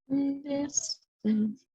Distance.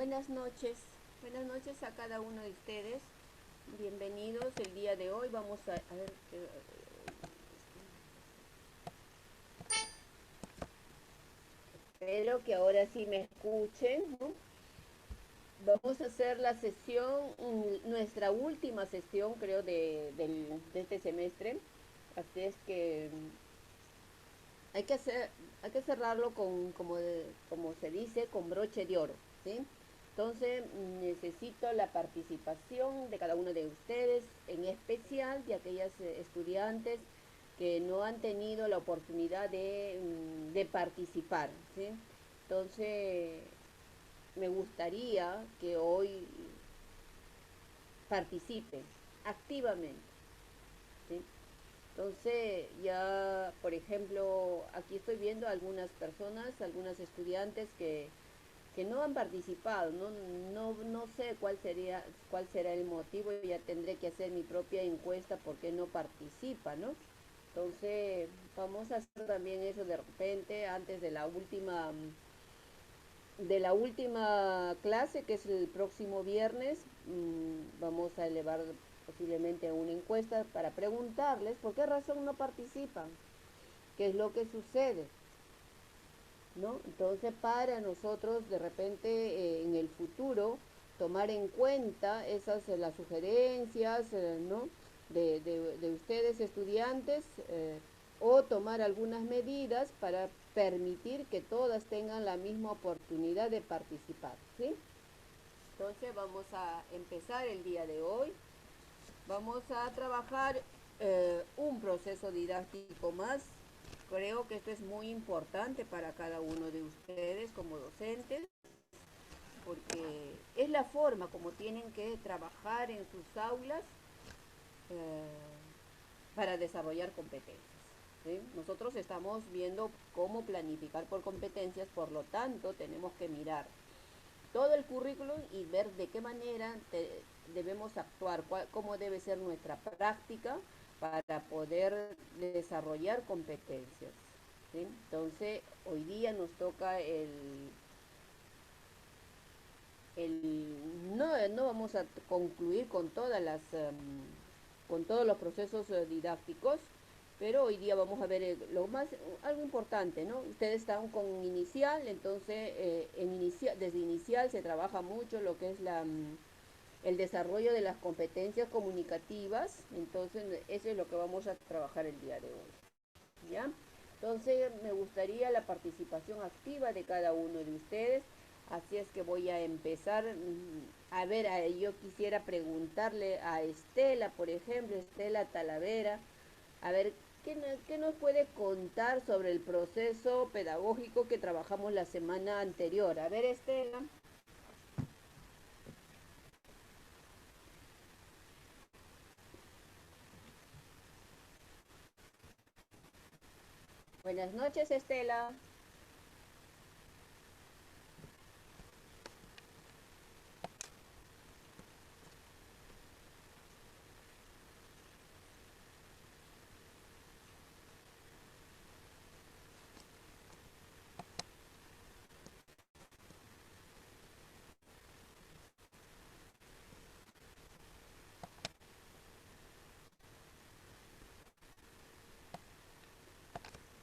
Buenas noches a cada uno de ustedes. Bienvenidos el día de hoy. Vamos a ver, espero que ahora sí me escuchen, ¿no? Vamos a hacer la sesión, nuestra última sesión, creo, de este semestre. Así es que hay que hacer, hay que cerrarlo con, como se dice, con broche de oro, ¿sí? Entonces necesito la participación de cada uno de ustedes, en especial de aquellas estudiantes que no han tenido la oportunidad de participar, ¿sí? Entonces me gustaría que hoy participen activamente, ¿sí? Entonces, ya, por ejemplo, aquí estoy viendo algunas personas, algunas estudiantes que no han participado, no sé cuál será el motivo, ya tendré que hacer mi propia encuesta porque no participa, ¿no? Entonces, vamos a hacer también eso de repente antes de la última clase, que es el próximo viernes. Vamos a elevar posiblemente una encuesta para preguntarles por qué razón no participan, qué es lo que sucede, ¿no? Entonces, para nosotros de repente en el futuro tomar en cuenta esas las sugerencias, ¿no? De ustedes estudiantes, o tomar algunas medidas para permitir que todas tengan la misma oportunidad de participar, ¿sí? Entonces vamos a empezar el día de hoy. Vamos a trabajar un proceso didáctico más. Creo que esto es muy importante para cada uno de ustedes como docentes, porque es la forma como tienen que trabajar en sus aulas eh, para desarrollar competencias, ¿sí? Nosotros estamos viendo cómo planificar por competencias, por lo tanto tenemos que mirar todo el currículum y ver de qué manera debemos actuar, cómo debe ser nuestra práctica para poder desarrollar competencias, ¿sí? Entonces, hoy día nos toca no vamos a concluir con con todos los procesos didácticos, pero hoy día vamos a ver algo importante, ¿no? Ustedes están con inicial, entonces desde inicial se trabaja mucho lo que es el desarrollo de las competencias comunicativas. Entonces eso es lo que vamos a trabajar el día de hoy, ¿ya? Entonces me gustaría la participación activa de cada uno de ustedes. Así es que voy a empezar. A ver, yo quisiera preguntarle a Estela, por ejemplo, Estela Talavera, a ver, ¿qué nos puede contar sobre el proceso pedagógico que trabajamos la semana anterior? A ver, Estela. Buenas noches, Estela.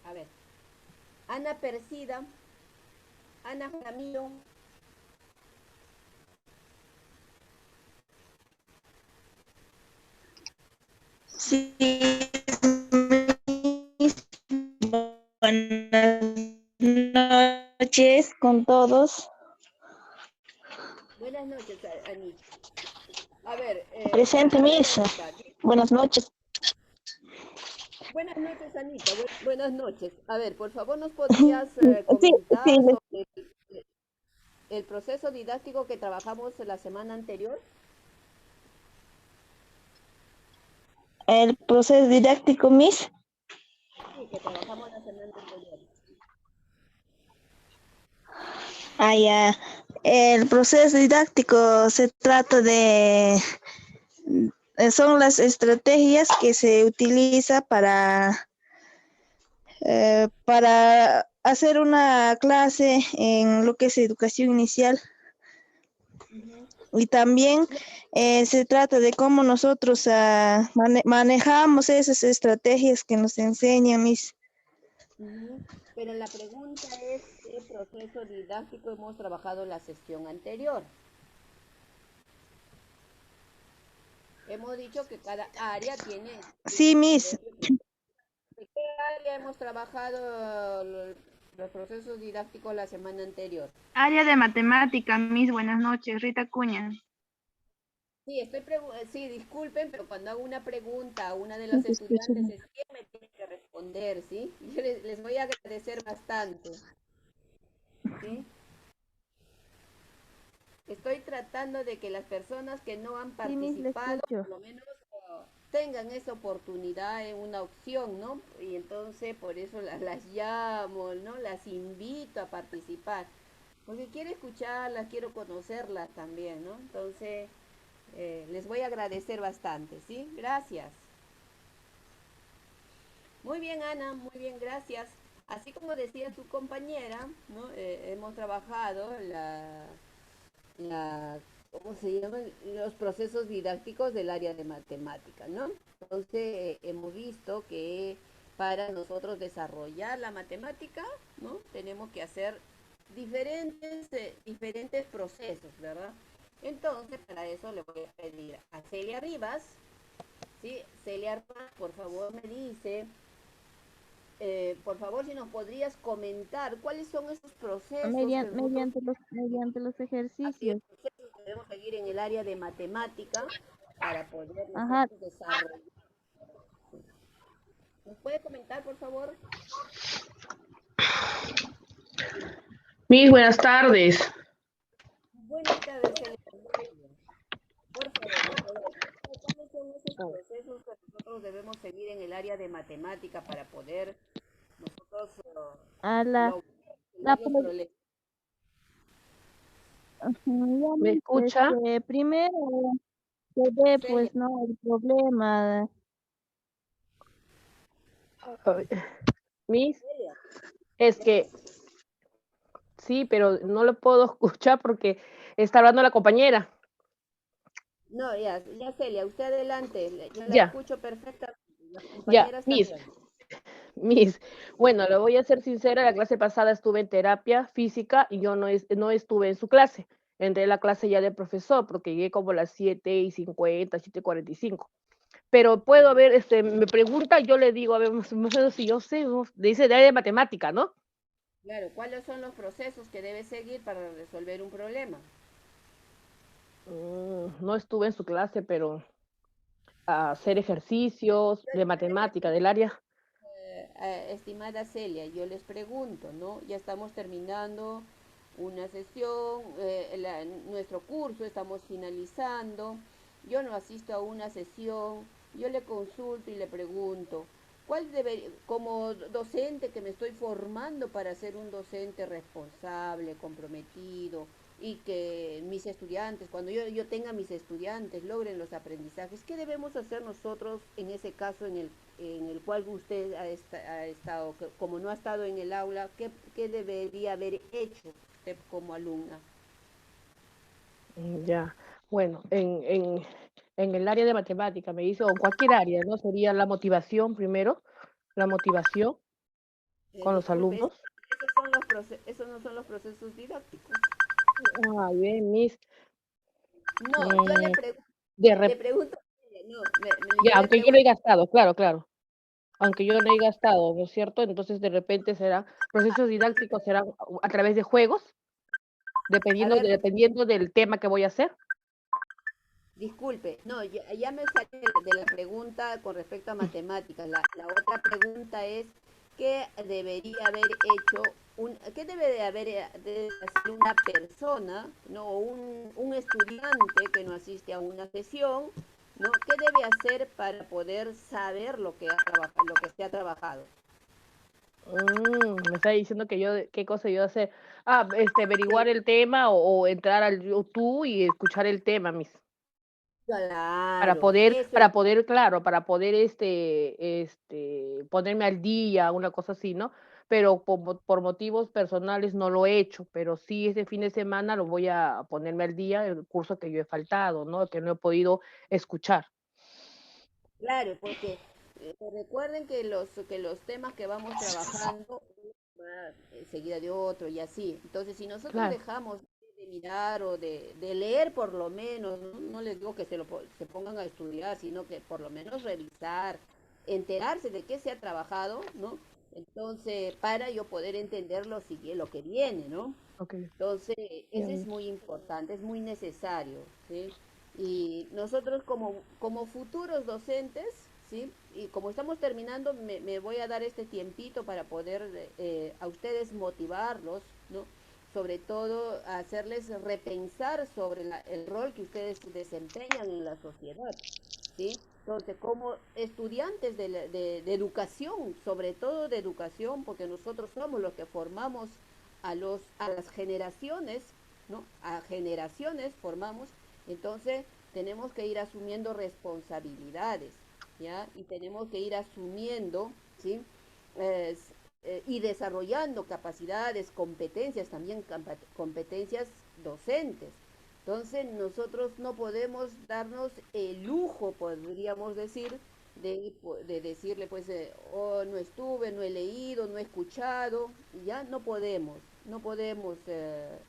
A ver, Ana Persida, Ana Jaramillo. Sí, buenas noches con todos. Buenas noches, Anita. A ver, Presente, a ver, Misa. Anita. Buenas noches. Buenas noches, Anita. Buenas noches. A ver, por favor, ¿nos podrías Sí, sí, comentar sobre el proceso didáctico que trabajamos la semana anterior? el proceso didáctico, Miss. Sí, que trabajamos la semana anterior. Ah, ya. El proceso didáctico se trata de, son las estrategias que se utiliza para hacer una clase en lo que es educación inicial. Ujú. Y también se trata de cómo nosotros manejamos esas estrategias que nos enseñan mis... Ujú. Pero la pregunta es, ¿qué proceso didáctico hemos trabajado en la sesión anterior? Hemos dicho que cada área Sí, tiene su mis. propio. ¿De qué área hemos trabajado los procesos didácticos la semana anterior? Área de matemática, Miss, buenas noches, Rita Cuña. Sí, sí, disculpen, pero cuando hago una pregunta a una de No las te escucho. estudiantes es quién me tiene que responder, ¿sí? Yo les voy a agradecer bastante, ¿sí? Estoy tratando de que las personas que no han Sí, mis, le participado, escucho. por lo menos tengan esa oportunidad en una opción, ¿no? Y entonces por eso las llamo, ¿no? Las invito a participar, porque quiero escucharlas, quiero conocerlas también, ¿no? Entonces, les voy a agradecer bastante, ¿sí? Gracias. Muy bien, Ana, muy bien, gracias. Así como decía tu compañera, ¿no? Hemos trabajado ¿cómo se llaman? Los procesos didácticos del área de matemática, ¿no? Entonces, hemos visto que para nosotros desarrollar la matemática, ¿no? Tenemos que hacer diferentes procesos, ¿verdad? Entonces, para eso le voy a pedir a Celia Rivas, ¿sí? Celia Rivas, por favor, me dice, por favor, si nos podrías comentar cuáles son esos procesos que nosotros, Mediante los aquellos ejercicios. procesos que debemos seguir en el área de matemática para poder Ajá. nosotros desarrollar. ¿Nos puede comentar, por favor? Mis buenas tardes. Buenas tardes, Celia. Por favor, ¿me puede comentar cuáles son esos procesos que nosotros debemos seguir en el área de matemática para poder nosotros A la, la, resolver los pre- problemas? Ujú, ya, ¿Me mis, escucha? primero se ve, Celia, pues, ¿no? El problema. Ay, Mis, Celia, es ya. que sí, pero no lo puedo escuchar porque está hablando la compañera. No, ya Celia, usted adelante, yo la Ya, escucho perfectamente, las ya, compañeras Mis, también. Mis. Bueno, le voy a ser sincera, la clase pasada estuve en terapia física y yo no estuve en su clase. Entré en la clase ya del profesor porque llegué como a las 7:50, 7:45. Pero puedo ver, me pregunta, yo le digo, a ver, más o menos si yo sé, ¿no? Dice de área de matemática, ¿no? Claro, ¿cuáles son los procesos que debe seguir para resolver un problema? No estuve en su clase, pero a hacer ejercicios de Yo le matemática pregunto, del área. estimada Celia, yo les pregunto, ¿no? Ya estamos terminando una sesión, nuestro curso, estamos finalizando, yo no asisto a una sesión, yo le consulto y le pregunto, como docente que me estoy formando para ser un docente responsable, comprometido, y que mis estudiantes, cuando yo tenga mis estudiantes, logren los aprendizajes, ¿qué debemos hacer nosotros en ese caso en el cual usted ha estado, como no ha estado en el aula, qué debería haber hecho usted como alumna? Ya, bueno, en el área de matemática me dice, o en cualquier área, ¿no? Sería la motivación primero, la motivación con los Disculpe, alumnos. esos no son los procesos didácticos. Ah, bien, mis, No, mm, de le rep- pregunto, no, ya, yo le aunque yo no he pregunto, gastado, claro, claro, aunque yo no he gastado, ¿no es cierto? Entonces de repente será, procesos didácticos serán a través de juegos, a ver, dependiendo del tema que voy a hacer. disculpe, no, ya me salí de la pregunta con respecto a matemáticas. La otra pregunta es, ¿qué debería haber hecho, qué debe de hacer una persona, ¿no? O un estudiante que no asiste a una sesión, ¿no? ¿Qué debe hacer para poder saber lo que se ha trabajado? Me está diciendo que qué cosa yo hacer. Ah, averiguar Sí, el tema o entrar al YouTube y escuchar el tema, claro, eso es. claro, para poder ponerme al día, una cosa así, ¿no? pero por motivos personales no lo he hecho, pero sí este fin de semana lo voy a ponerme al día, el curso que yo he faltado, ¿no? Que no he podido escuchar. Claro, porque recuerden que los temas que vamos trabajando va seguida de otro y así. Entonces, si nosotros Claro, dejamos de mirar o de leer por lo menos, no, no les digo que se pongan a estudiar, sino que por lo menos revisar, enterarse de qué se ha trabajado, ¿no? Entonces, para yo poder entender lo que viene, ¿no? ok, Entonces, ya eso es ves. muy importante, es muy necesario, ¿sí? Y nosotros como futuros docentes, ¿sí? Y como estamos terminando, me voy a dar este tiempito para poder a ustedes motivarlos, ¿no? Sobre todo hacerles repensar sobre el rol que ustedes desempeñan en la sociedad, ¿sí? Entonces, como estudiantes de educación, sobre todo de educación, porque nosotros somos los que formamos a las generaciones, ¿no? A generaciones formamos, entonces tenemos que ir asumiendo responsabilidades, ¿ya? Y tenemos que ir asumiendo, ¿sí? Es, y desarrollando capacidades, competencias, también competencias docentes. Entonces nosotros no podemos darnos el lujo, podríamos decir, de decirle pues, oh, no estuve, no he leído, no he escuchado, ya no podemos, no podemos,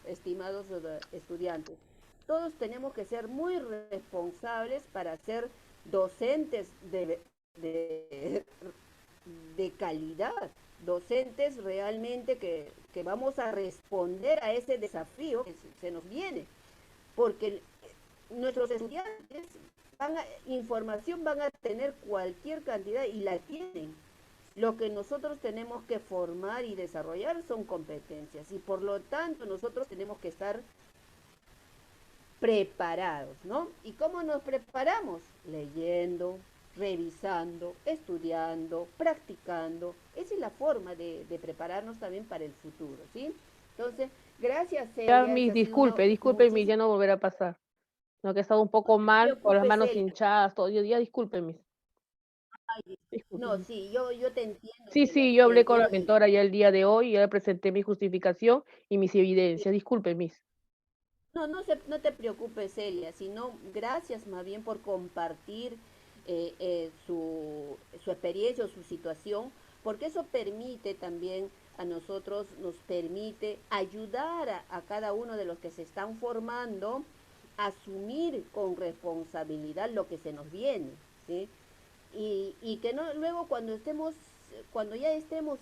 estimados estudiantes. Todos tenemos que ser muy responsables para ser docentes de, de calidad, docentes realmente que vamos a responder a ese desafío que se nos viene, porque nuestros estudiantes información van a tener cualquier cantidad y la tienen. Lo que nosotros tenemos que formar y desarrollar son competencias y por lo tanto nosotros tenemos que estar preparados, ¿no? ¿Y cómo nos preparamos? Leyendo, revisando, estudiando, practicando. Esa es la forma de prepararnos también para el futuro, ¿sí? Entonces, gracias Ya, Celia, mis, esa ha sido disculpe, disculpe, mis, muchísimo. ya no volverá a pasar. No, que he estado un poco No te mal, con las preocupes, manos Celia. hinchadas, todo. Ya disculpe, mis, disculpe, No, mis. sí, yo te entiendo, Sí, Celia, sí, yo te hablé con la entiendo. mentora ya el día de hoy, ya le presenté mi justificación y mis evidencias. Disculpe, mis. No, no te preocupes, Celia, sino gracias más bien por compartir su experiencia o su situación, porque eso permite también a nosotros, nos permite ayudar a cada uno de los que se están formando a asumir con responsabilidad lo que se nos viene, ¿sí? Y que no, luego cuando ya estemos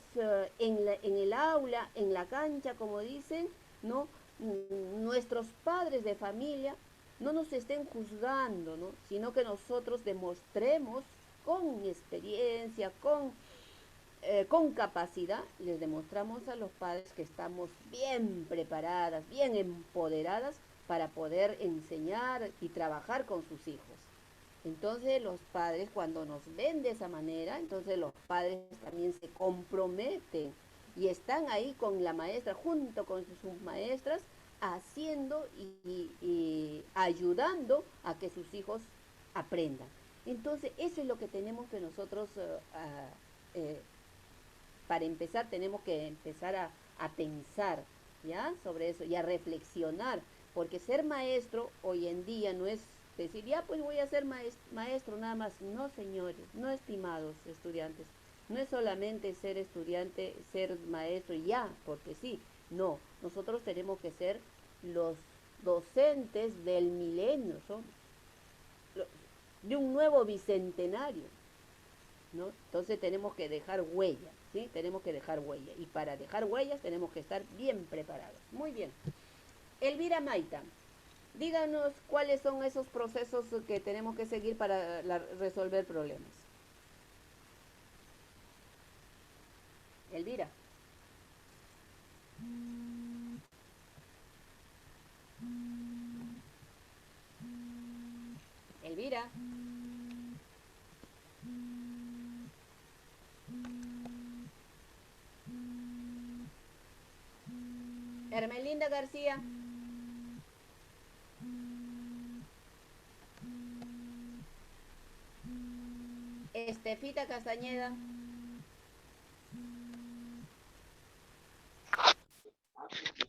en el aula, en la cancha, como dicen, ¿no? Nuestros padres de familia no nos estén juzgando, ¿no? Sino que nosotros demostremos con experiencia, con capacidad, les demostramos a los padres que estamos bien preparadas, bien empoderadas para poder enseñar y trabajar con sus hijos. Entonces los padres cuando nos ven de esa manera, entonces los padres también se comprometen y están ahí con la maestra, junto con sus maestras, haciendo y ayudando a que sus hijos aprendan. Entonces eso es lo que tenemos que nosotros, eh, para empezar, tenemos que empezar a pensar, ¿ya? Sobre eso y a reflexionar, porque ser maestro hoy en día no es decir, ya pues voy a ser maestro nada más. No, señores, no, estimados estudiantes, no es solamente ser estudiante, ser maestro y ya, porque sí, no, nosotros tenemos que ser los docentes del milenio, somos de un nuevo bicentenario, ¿no? Entonces tenemos que dejar huella, ¿sí? Tenemos que dejar huella. Y para dejar huellas tenemos que estar bien preparados. Muy bien. Elvira Maita, díganos cuáles son esos procesos que tenemos que seguir para resolver problemas. Elvira. Elvira. Hermelinda García. Estefita Castañeda.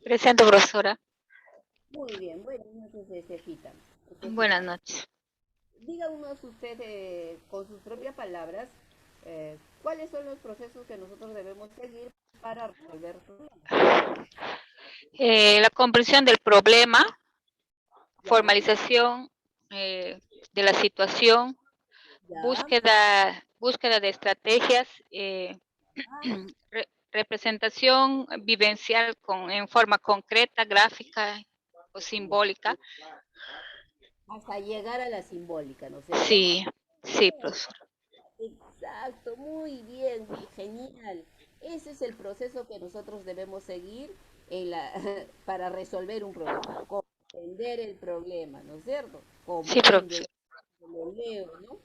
Presente, profesora. Muy bien, buenas noches, Estefita. Buenas noches. Díganos usted con sus propias palabras cuáles son los procesos que nosotros debemos seguir para resolver problemas. La comprensión del problema, ¿Ya? formalización de la situación, ¿Ya? búsqueda de estrategias, representación vivencial en forma concreta, gráfica o simbólica. Hasta llegar a la simbólica, ¿no es cierto? Sí, sí, profesor. Exacto, muy bien, genial. Ese es el proceso que nosotros debemos seguir para resolver un problema. Comprender el problema, ¿no es cierto? Sí, Comprendo, profesor. lo leo, ¿no?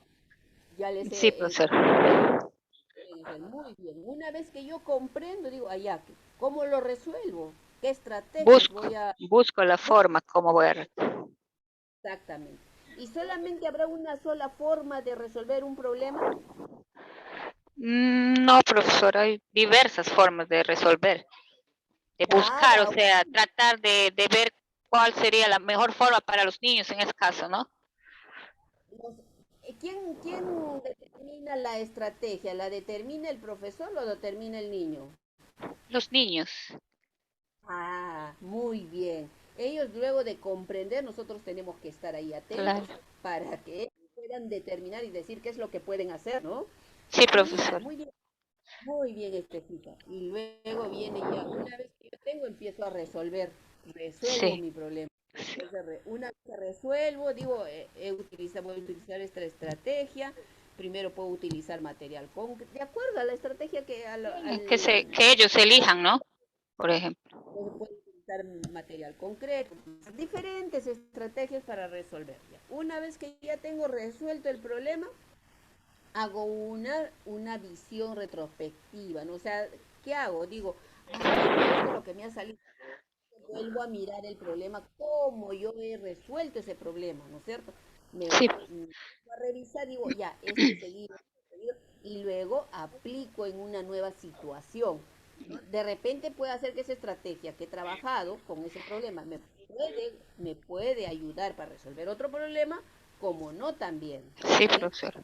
Ya les Sí, he profesor. muy bien. Una vez que yo comprendo, digo, allá, ¿cómo lo resuelvo? ¿Qué estrategias Busco, voy a...? busco la forma como voy a... Exactamente. ¿Y solamente habrá una sola forma de resolver un problema? No, profesor, hay diversas formas de resolver, de buscar, o Cada sea, tratar de ver cuál sería la mejor forma para los niños en ese caso, ¿no? ¿Quién determina la estrategia? ¿La determina el profesor o lo determina el niño? Los niños, Ah, muy bien. Ellos luego de comprender, nosotros tenemos que estar ahí claro. atentos para que ellos puedan determinar y decir qué es lo que pueden hacer, ¿no? Sí, Genial, profesor. muy bien, Estefita. Y luego viene ya, una vez que yo tengo, empiezo a resuelvo Sí, mi problema. sí. Entonces, una vez que resuelvo, digo, voy a utilizar esta estrategia. Primero puedo utilizar material de acuerdo a la estrategia Que ellos elijan, ¿no? Por ejemplo. puedo utilizar material concreto, diferentes estrategias para resolver. Una vez que ya tengo resuelto el problema, hago una visión retrospectiva, ¿no? O sea, ¿qué hago? Digo, bueno, esto es lo que me ha salido. Vuelvo a mirar el problema, cómo yo he resuelto ese problema, ¿no es cierto? Sí, A revisar, digo, ya, esto he seguido, y luego aplico en una nueva situación, ¿no? De repente puede hacer que esa estrategia que he trabajado con ese problema me puede ayudar para resolver otro problema, como no también, sí, ¿sí? profesor.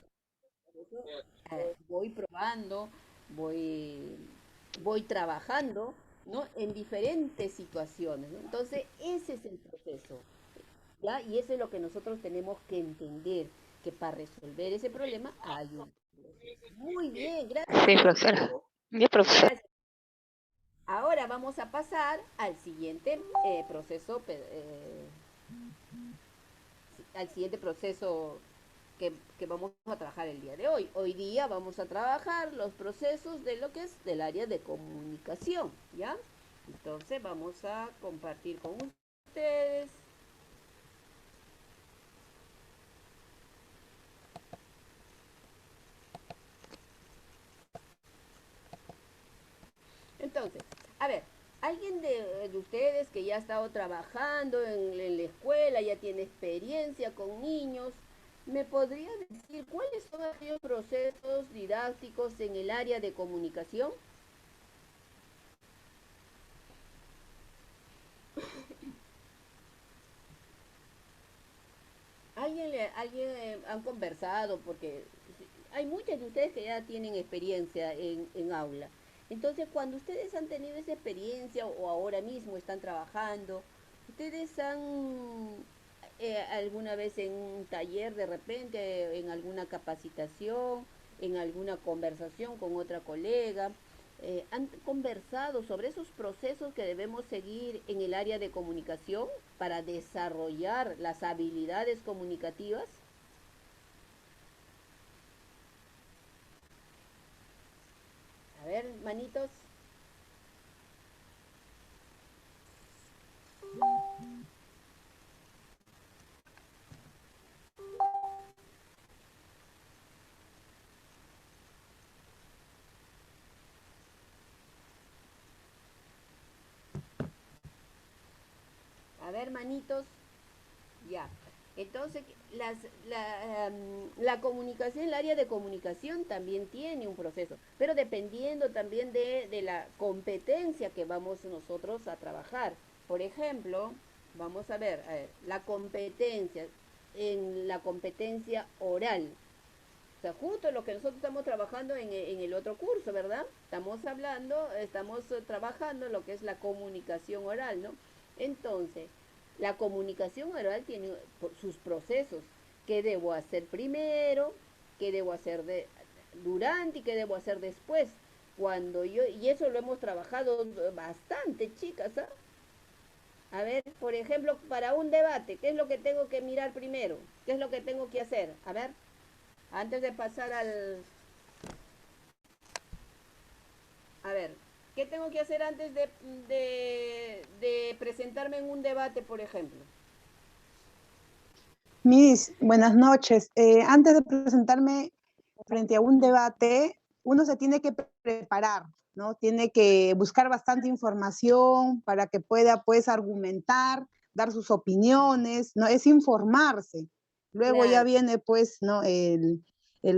Por eso, voy probando, voy, voy trabajando, ¿no? En diferentes situaciones, ¿no? Entonces, ese es el proceso, ¿ya? Y eso es lo que nosotros tenemos que entender, que para resolver ese problema hay un proceso. Muy bien, gracias, Sí, Estefita. profesora. Sí, profesor. Gracias. Ahora vamos a pasar al siguiente al siguiente proceso que vamos a trabajar el día de hoy. Hoy día vamos a trabajar los procesos de lo que es del área de comunicación, ¿ya? Entonces vamos a compartir con ustedes. Entonces, a ver, alguien de ustedes que ya ha estado trabajando en la escuela, ya tiene experiencia con niños, ¿me podría decir cuáles son aquellos procesos didácticos en el área de comunicación? ¿Alguien han conversado? Porque hay muchos de ustedes que ya tienen experiencia en aula. Entonces, cuando ustedes han tenido esa experiencia o ahora mismo están trabajando, ¿ustedes han alguna vez en un taller de repente, en alguna capacitación, en alguna conversación con otra colega, han conversado sobre esos procesos que debemos seguir en el área de comunicación para desarrollar las habilidades comunicativas? A ver, manitos. A ver, manitos. Ya. Entonces, la comunicación, el área de comunicación también tiene un proceso, pero dependiendo también de la competencia que vamos nosotros a trabajar. Por ejemplo, vamos a ver, la competencia, en la competencia oral. O sea, justo lo que nosotros estamos trabajando en el otro curso, ¿verdad? Estamos trabajando lo que es la comunicación oral, ¿no? Entonces, la comunicación oral tiene sus procesos. ¿Qué debo hacer primero? ¿Qué debo hacer durante y qué debo hacer después? Y eso lo hemos trabajado bastante, chicas, ¿ah? A ver, por ejemplo, para un debate, ¿qué es lo que tengo que mirar primero? ¿Qué es lo que tengo que hacer? A ver, antes de pasar a ver, ¿qué tengo que hacer antes de presentarme en un debate, por ejemplo? Miss, buenas noches. Antes de presentarme frente a un debate, uno se tiene que preparar, ¿no? Tiene que buscar bastante información para que pueda, pues, argumentar, dar sus opiniones, ¿no? Es informarse. Luego ya Claro, viene, pues, ¿no?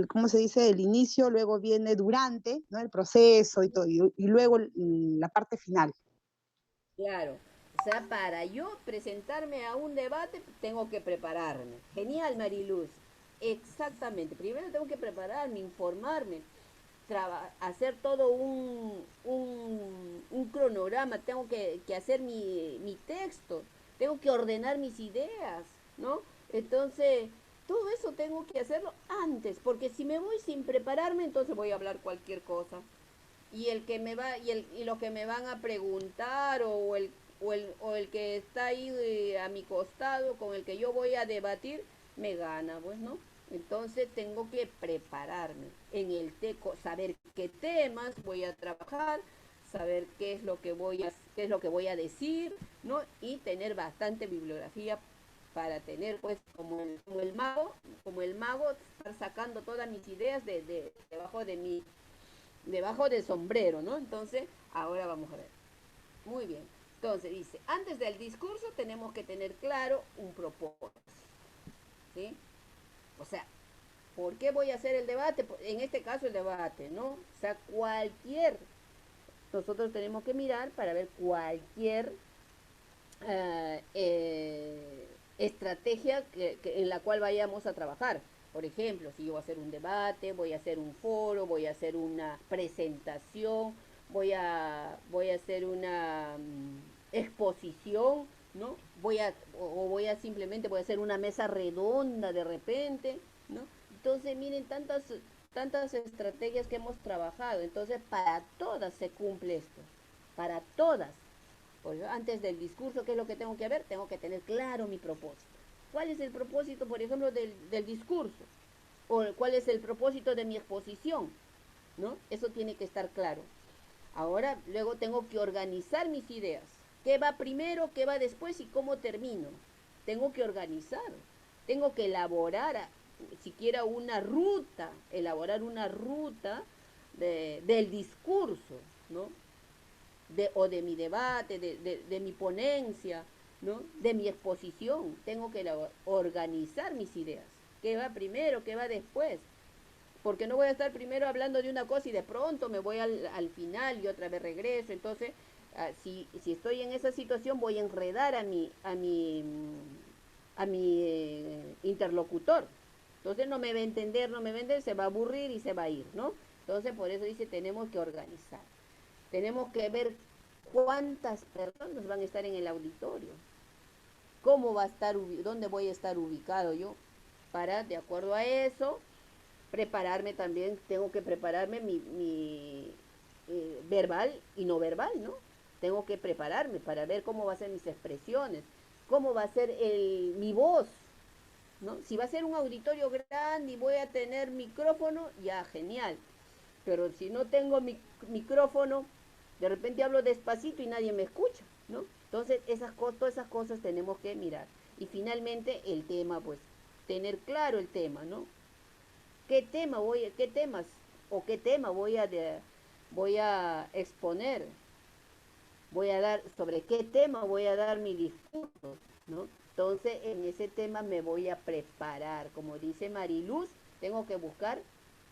¿Cómo se dice? El inicio, luego viene durante, ¿no? El proceso y todo, y luego la parte final. claro. O sea, para yo presentarme a un debate, tengo que prepararme. Genial, Mariluz. Exactamente. Primero tengo que prepararme, informarme, hacer todo un cronograma, tengo que hacer mi texto, tengo que ordenar mis ideas, ¿no? Entonces, todo eso tengo que hacerlo antes, porque si me voy sin prepararme, entonces voy a hablar cualquier cosa. Y lo que me van a preguntar, o el que está ahí a mi costado, con el que yo voy a debatir, me gana, pues, ¿no? Entonces tengo que prepararme en el teco, saber qué temas voy a trabajar, saber qué es lo que voy a decir, ¿no? Y tener bastante bibliografía para tener, pues, como el mago, estar sacando todas mis ideas debajo del sombrero, ¿no? Entonces, ahora vamos a ver. Muy bien. Entonces dice, antes del discurso tenemos que tener claro un propósito, ¿sí? O sea, ¿por qué voy a hacer el debate? En este caso el debate, ¿no? O sea, nosotros tenemos que mirar para ver cualquier estrategia en la cual vayamos a trabajar. Por ejemplo, si yo voy a hacer un debate, voy a hacer un foro, voy a hacer una presentación, voy a hacer una exposición, ¿no? Voy a hacer una mesa redonda de repente, ¿no? Entonces, miren, tantas estrategias que hemos trabajado. Entonces, para todas se cumple esto. Para todas. Antes del discurso, ¿qué es lo que tengo que ver? Tengo que tener claro mi propósito. ¿Cuál es el propósito, por ejemplo, del discurso? ¿O cuál es el propósito de mi exposición? ¿No? Eso tiene que estar claro. Ahora, luego tengo que organizar mis ideas. ¿Qué va primero, qué va después y cómo termino? Tengo que organizar. Tengo que siquiera elaborar una ruta del discurso, ¿no? O de mi debate, de mi ponencia, ¿no? De mi exposición. Tengo que organizar mis ideas. ¿Qué va primero? ¿Qué va después? Porque no voy a estar primero hablando de una cosa y de pronto me voy al final y otra vez regreso. Entonces, si estoy en esa situación, voy a enredar a mi interlocutor. Entonces no me va a entender, se va a aburrir y se va a ir, ¿no? Entonces, por eso dice, tenemos que organizar. Tenemos que ver cuántas personas van a estar en el auditorio, dónde voy a estar ubicado yo, para, de acuerdo a eso, prepararme también, tengo que prepararme mi verbal y no verbal, ¿no? Tengo que prepararme para ver cómo va a ser mis expresiones, cómo va a ser mi voz, ¿no? Si va a ser un auditorio grande y voy a tener micrófono, ya, genial. Pero si no tengo micrófono, de repente hablo despacito y nadie me escucha, ¿no? Entonces, todas esas cosas tenemos que mirar. Y finalmente, el tema, pues, tener claro el tema, ¿no? Qué temas o qué tema voy a exponer? Sobre qué tema voy a dar mi discurso, ¿no? Entonces, en ese tema me voy a preparar. Como dice Mariluz, tengo que buscar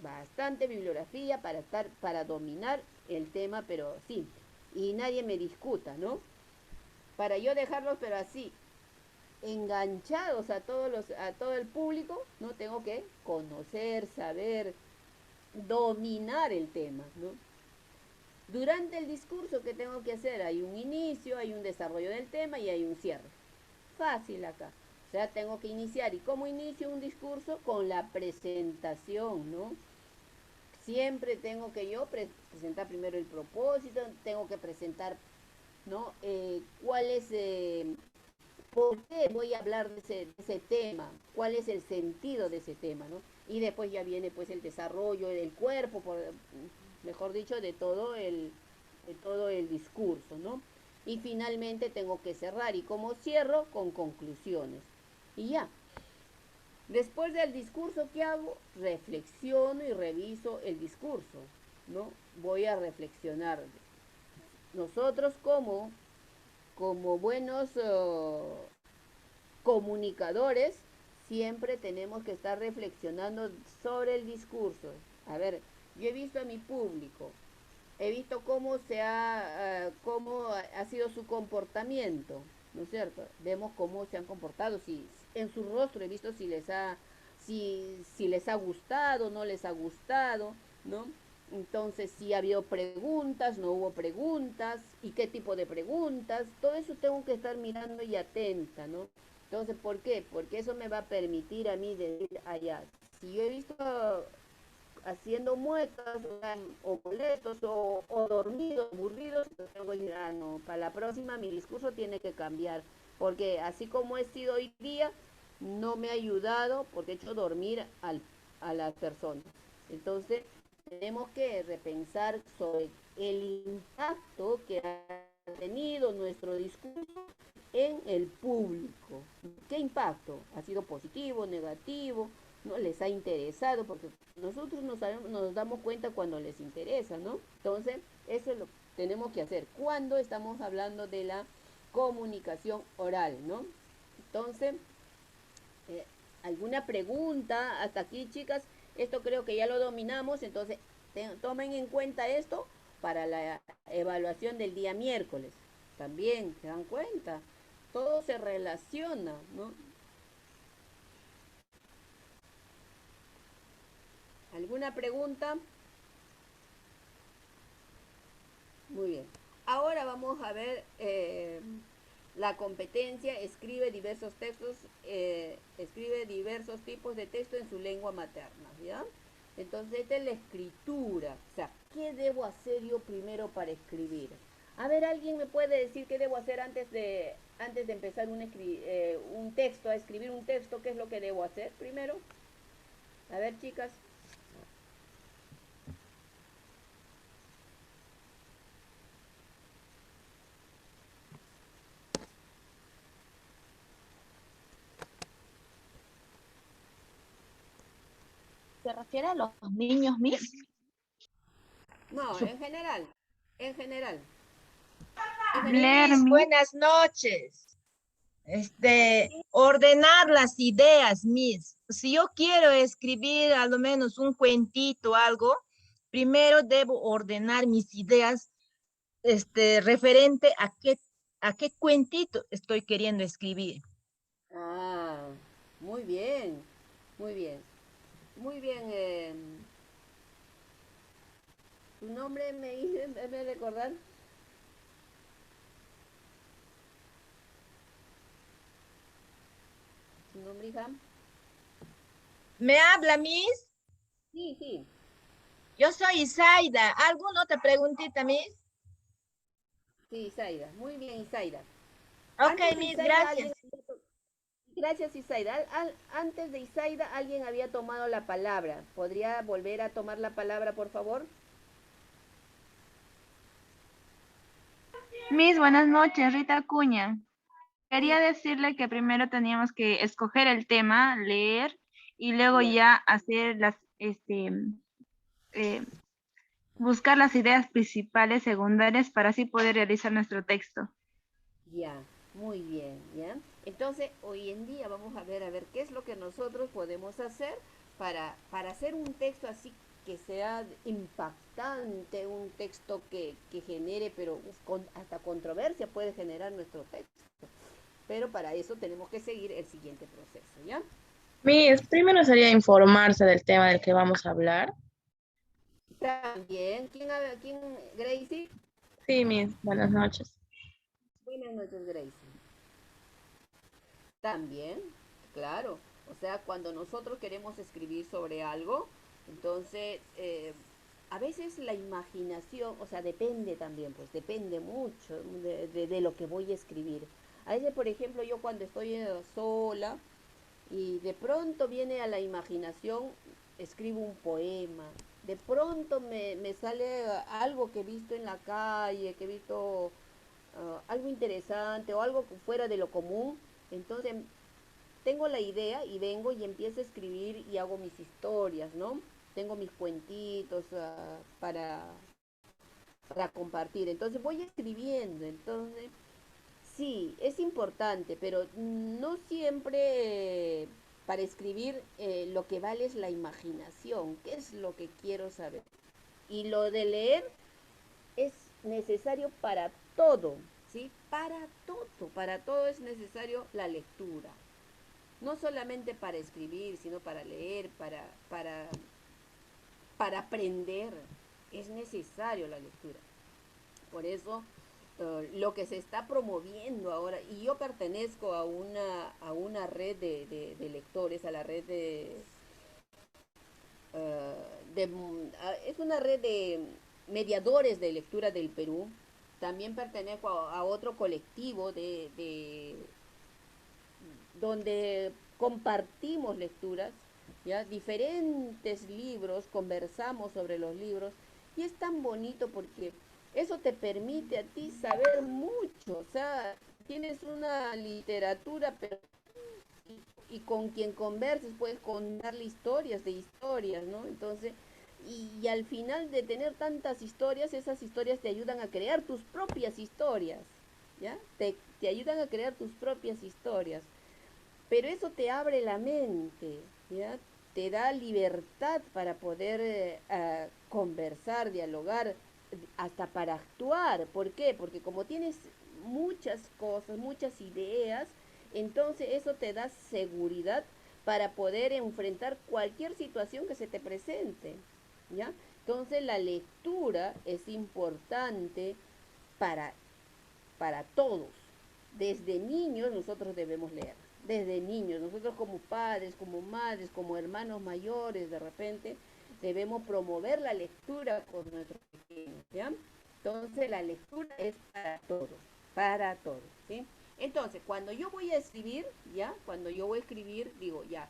bastante bibliografía para dominar el tema, pero sí, y nadie me discuta, ¿no? Para yo dejarlos, pero así, enganchados a todo el público, no tengo que conocer, saber, dominar el tema, ¿no? Durante el discurso, ¿qué tengo que hacer? Hay un inicio, hay un desarrollo del tema y hay un cierre. Fácil acá. O sea, tengo que iniciar. ¿Y cómo inicio un discurso? Con la presentación, ¿no? Siempre tengo que yo presentar primero el propósito, tengo que presentar, ¿no? ¿Cuál es, por qué voy a hablar de ese tema? ¿Cuál es el sentido de ese tema, ¿no? Y después ya viene pues el desarrollo del cuerpo, mejor dicho, de todo el discurso, ¿no? Y finalmente tengo que cerrar. ¿Y cómo cierro? Con conclusiones. Y ya. Después del discurso, ¿qué hago? Reflexiono y reviso el discurso, ¿no? Voy a reflexionar. Nosotros como buenos comunicadores, siempre tenemos que estar reflexionando sobre el discurso. A ver, yo he visto a mi público, he visto cómo ha sido su comportamiento, ¿no es cierto? Vemos cómo se han comportado, si en su rostro he visto si les ha gustado, no les ha gustado, ¿no? Entonces, si ha habido preguntas, no hubo preguntas, y qué tipo de preguntas, todo eso tengo que estar mirando y atenta, ¿no? Entonces, ¿por qué? Porque eso me va a permitir a mí decir allá, si yo he visto haciendo muecas o boletos o dormidos, aburridos, tengo que decir, no, para la próxima mi discurso tiene que cambiar, porque así como he sido hoy día, no me ha ayudado porque he hecho dormir a las personas. Entonces, tenemos que repensar sobre el impacto que ha tenido nuestro discurso en el público. ¿Qué impacto? ¿Ha sido positivo, negativo? ¿No les ha interesado? Porque nosotros nos damos cuenta cuando les interesa, ¿no? Entonces, eso es lo que tenemos que hacer cuando estamos hablando de la comunicación oral, ¿no? Entonces, ¿alguna pregunta hasta aquí, chicas? Esto creo que ya lo dominamos, entonces tomen en cuenta esto para la evaluación del día miércoles. También, ¿se dan cuenta? Todo se relaciona, ¿no? ¿Alguna pregunta? Muy bien. Ahora vamos a ver la competencia. Escribe diversos textos, escribe diversos tipos de texto en su lengua materna, ¿ya? Entonces, esta es la escritura. O sea, ¿qué debo hacer yo primero para escribir? A ver, ¿alguien me puede decir qué debo hacer antes de empezar un texto, a escribir un texto? ¿Qué es lo que debo hacer primero? A ver, chicas. ¿Se refiere a los niños, Miss? No, en general. En general. Leer, Miss, Miss. buenas noches. Ordenar las ideas, Miss. Si yo quiero escribir a lo menos un cuentito o algo, primero debo ordenar mis ideas, referente a qué cuentito estoy queriendo escribir. Ah, muy bien, muy bien. Muy bien. ¿Tu nombre me recordar? ¿Tu nombre, hija? ¿Me habla, Miss? Sí, sí. Yo soy Isaida. ¿Alguna otra preguntita, Miss? Sí, Isaida. Muy bien, Isaida. Ok, Antes de Miss, Isaida, gracias. Gracias, Isaida. Antes de Isaida, alguien había tomado la palabra. ¿Podría volver a tomar la palabra, por favor? Miss, buenas noches, Rita Acuña. Quería decirle que primero teníamos que escoger el tema, leer, y luego Ya. ya hacer buscar las ideas principales, secundarias, para así poder realizar nuestro texto. Ya, muy bien, ¿ya? Entonces, hoy en día vamos a ver qué es lo que nosotros podemos hacer para hacer un texto así que sea impactante, un texto que genere, pero hasta controversia puede generar nuestro texto. Pero para eso tenemos que seguir el siguiente proceso, ¿ya? Miss, primero sería informarse del tema del que vamos a hablar. También, ¿quién, Gracie? Sí, Miss, buenas noches. Buenas noches, Gracie. También, claro. O sea, cuando nosotros queremos escribir sobre algo, entonces, a veces la imaginación, o sea, depende también, pues depende mucho de lo que voy a escribir. A veces, por ejemplo, yo cuando estoy sola y de pronto viene a la imaginación, escribo un poema. De pronto me sale algo que he visto en la calle, que he visto algo interesante o algo fuera de lo común. Entonces tengo la idea y vengo y empiezo a escribir y hago mis historias, ¿no? Tengo mis cuentitos para compartir. Entonces voy escribiendo. Entonces, sí, es importante, pero no siempre para escribir lo que vale es la imaginación. ¿Qué es lo que quiero saber? Y lo de leer es necesario para todo, ¿sí? Para todo es necesario la lectura. No solamente para escribir, sino para leer, para aprender. Es necesario la lectura. Por eso, lo que se está promoviendo ahora, y yo pertenezco a una red de lectores, a la red es una red de mediadores de lectura del Perú. También pertenezco a otro colectivo donde compartimos lecturas, ¿ya? Diferentes libros, conversamos sobre los libros, y es tan bonito porque eso te permite a ti saber mucho, o sea, tienes una literatura, pero y con quien converses puedes contarle historias de historias, ¿no? Entonces, y al final de tener tantas historias, esas historias te ayudan a crear tus propias historias, ¿ya? Te ayudan a crear tus propias historias. Pero eso te abre la mente, ¿ya? Te da libertad para poder conversar, dialogar, hasta para actuar. ¿Por qué? Porque como tienes muchas cosas, muchas ideas, entonces eso te da seguridad para poder enfrentar cualquier situación que se te presente, ¿ya? Entonces la lectura es importante para, para todos. Desde niños nosotros debemos leer. Desde niños, nosotros como padres, como madres, como hermanos mayores, de repente, debemos promover la lectura con nuestros pequeños, ¿ya? Entonces la lectura es para todos, ¿sí? Entonces, cuando yo voy a escribir, ¿ya? Cuando yo voy a escribir, digo, ya,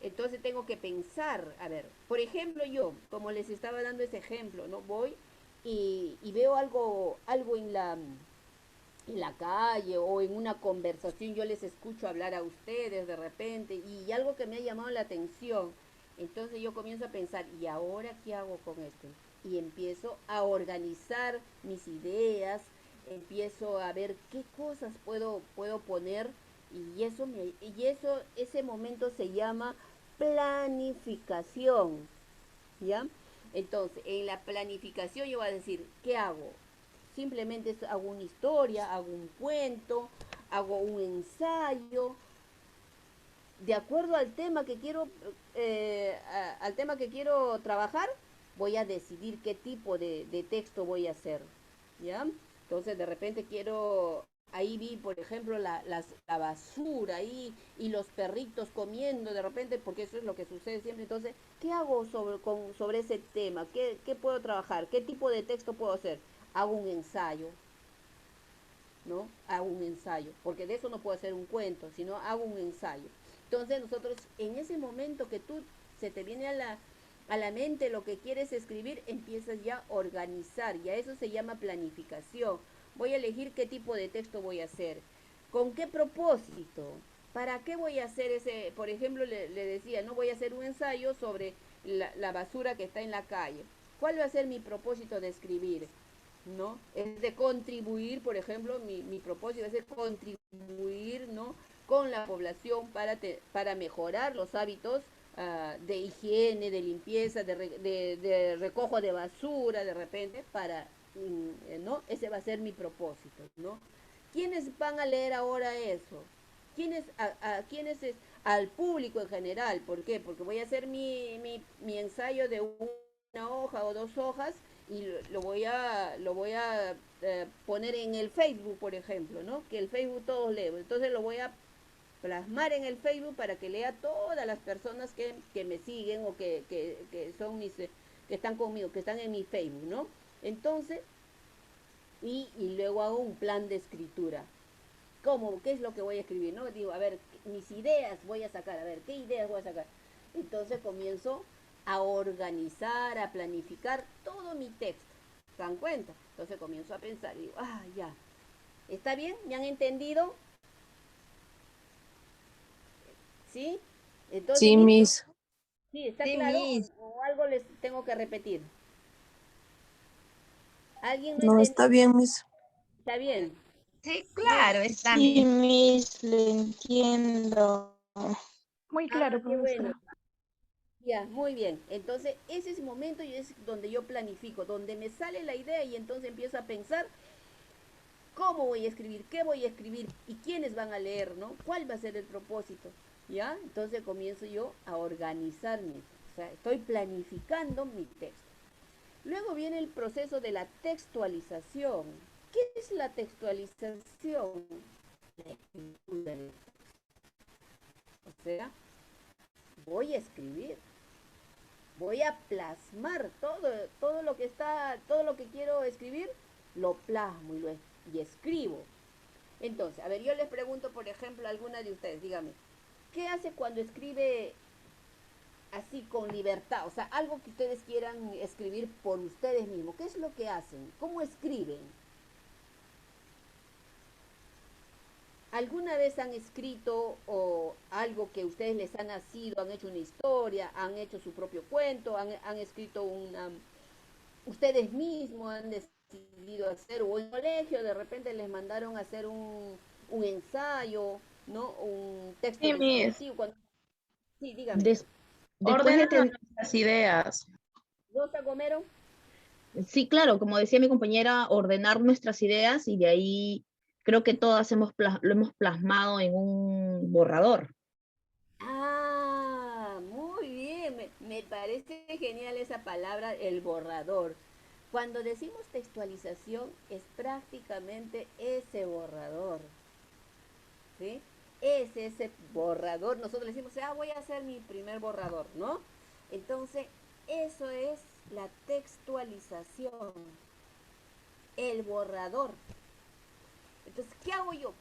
entonces tengo que pensar, a ver, por ejemplo yo, como les estaba dando ese ejemplo, ¿no? Voy y veo algo en la calle o en una conversación, yo les escucho hablar a ustedes de repente y algo que me ha llamado la atención. Entonces yo comienzo a pensar, ¿y ahora qué hago con esto? Y empiezo a organizar mis ideas, empiezo a ver qué cosas puedo poner ese momento se llama planificación, ¿ya? Entonces, en la planificación yo voy a decir, ¿qué hago? Simplemente hago una historia, hago un cuento, hago un ensayo, de acuerdo al tema que quiero, al tema que quiero trabajar, voy a decidir qué tipo de texto voy a hacer, ¿ya? Entonces, de repente ahí vi, por ejemplo, la basura ahí y los perritos comiendo, de repente, porque eso es lo que sucede siempre. Entonces, ¿qué hago sobre ese tema? ¿Qué puedo trabajar? ¿Qué tipo de texto puedo hacer? Hago un ensayo, ¿no? Hago un ensayo, porque de eso no puedo hacer un cuento, sino hago un ensayo. Entonces nosotros en ese momento que tú se te viene a la mente lo que quieres escribir, empiezas ya a organizar, y a eso se llama planificación. Voy a elegir qué tipo de texto voy a hacer, con qué propósito, para qué voy a hacer ese, por ejemplo, le decía, no voy a hacer un ensayo sobre la basura que está en la calle. ¿Cuál va a ser mi propósito de escribir? ¿No? Es de contribuir, por ejemplo, mi propósito es de contribuir, ¿no? con la población para mejorar los hábitos de higiene, de limpieza, de recojo de basura, de repente, ¿no? Ese va a ser mi propósito, ¿no? ¿Quiénes van a leer ahora eso? ¿Quiénes es? Al público en general. ¿Por qué? Porque voy a hacer mi ensayo de una hoja o 2 hojas y lo voy a poner en el Facebook, por ejemplo, ¿no? Que el Facebook todos leen. Entonces lo voy a plasmar en el Facebook para que lea todas las personas que me siguen o que son que están conmigo, que están en mi Facebook, ¿no? Entonces, y luego hago un plan de escritura. ¿Cómo? ¿Qué es lo que voy a escribir? ¿No? Digo, a ver, mis ideas voy a sacar, a ver, ¿qué ideas voy a sacar? Entonces comienzo a organizar, a planificar todo mi texto. ¿Se dan cuenta? Entonces comienzo a pensar y digo, ya. ¿Está bien? ¿Me han entendido? ¿Sí? Entonces, Sí, ¿listo? Miss. Sí, ¿está Sí, claro? Miss. ¿O algo les tengo que repetir? ¿Alguien no No, está entendió? bien, Miss. ¿Está bien? Sí, Muy, claro, está Sí, bien. Miss, le entiendo. Muy claro, qué bueno. profesora. Ya, muy bien. Entonces, ese es el momento y es donde yo planifico, donde me sale la idea y entonces empiezo a pensar cómo voy a escribir, qué voy a escribir y quiénes van a leer, ¿no? ¿Cuál va a ser el propósito? ¿Ya? Entonces comienzo yo a organizarme. O sea, estoy planificando mi texto. Luego viene el proceso de la textualización. ¿Qué es la textualización? La escritura. O sea, voy a escribir, voy a plasmar todo lo que está, todo lo que quiero escribir, lo plasmo y escribo. Entonces, a ver, yo les pregunto, por ejemplo, a alguna de ustedes, dígame, ¿qué hace cuando escribe así con libertad? O sea, algo que ustedes quieran escribir por ustedes mismos. ¿Qué es lo que hacen? ¿Cómo escriben? ¿Alguna vez han escrito o algo que ustedes les ha nacido, han hecho una historia, han hecho su propio cuento, han escrito ustedes mismos han decidido hacer, o en el colegio de repente les mandaron a hacer un ensayo, ¿no? Un texto Sí, Miss. descriptivo. Sí, dígame. Des- después de Ordenando tener, nuestras ideas. Rosa Gomero. sí, claro, como decía mi compañera, ordenar nuestras ideas y de ahí creo que todas lo hemos plasmado en un borrador. Muy bien, me parece genial esa palabra, el borrador. Cuando decimos textualización es prácticamente ese borrador, ¿sí? Es ese borrador. Nosotros le decimos, voy a hacer mi primer borrador, ¿no? Entonces, eso es la textualización, el borrador. Entonces, ¿qué hago yo?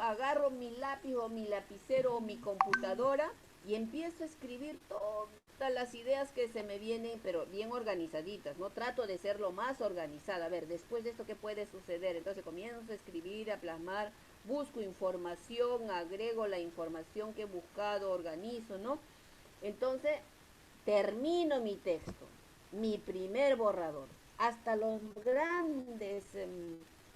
Agarro mi lápiz o mi lapicero o mi computadora y empiezo a escribir todas las ideas que se me vienen, pero bien organizaditas, ¿no? Trato de ser lo más organizada. A ver, después de esto, ¿qué puede suceder? Entonces comienzo a escribir, a plasmar, busco información, agrego la información que he buscado, organizo, ¿no? Entonces, termino mi texto, mi primer borrador. Hasta los grandes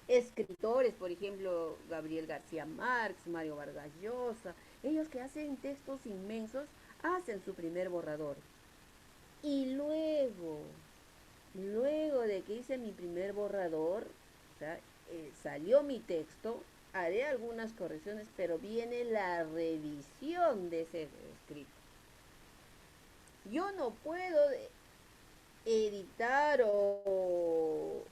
escritores, por ejemplo, Gabriel García Márquez, Mario Vargas Llosa, ellos que hacen textos inmensos, hacen su primer borrador. Y luego de que hice mi primer borrador, o sea, salió mi texto, haré algunas correcciones, pero viene la revisión de ese escrito. Yo no puedo editar o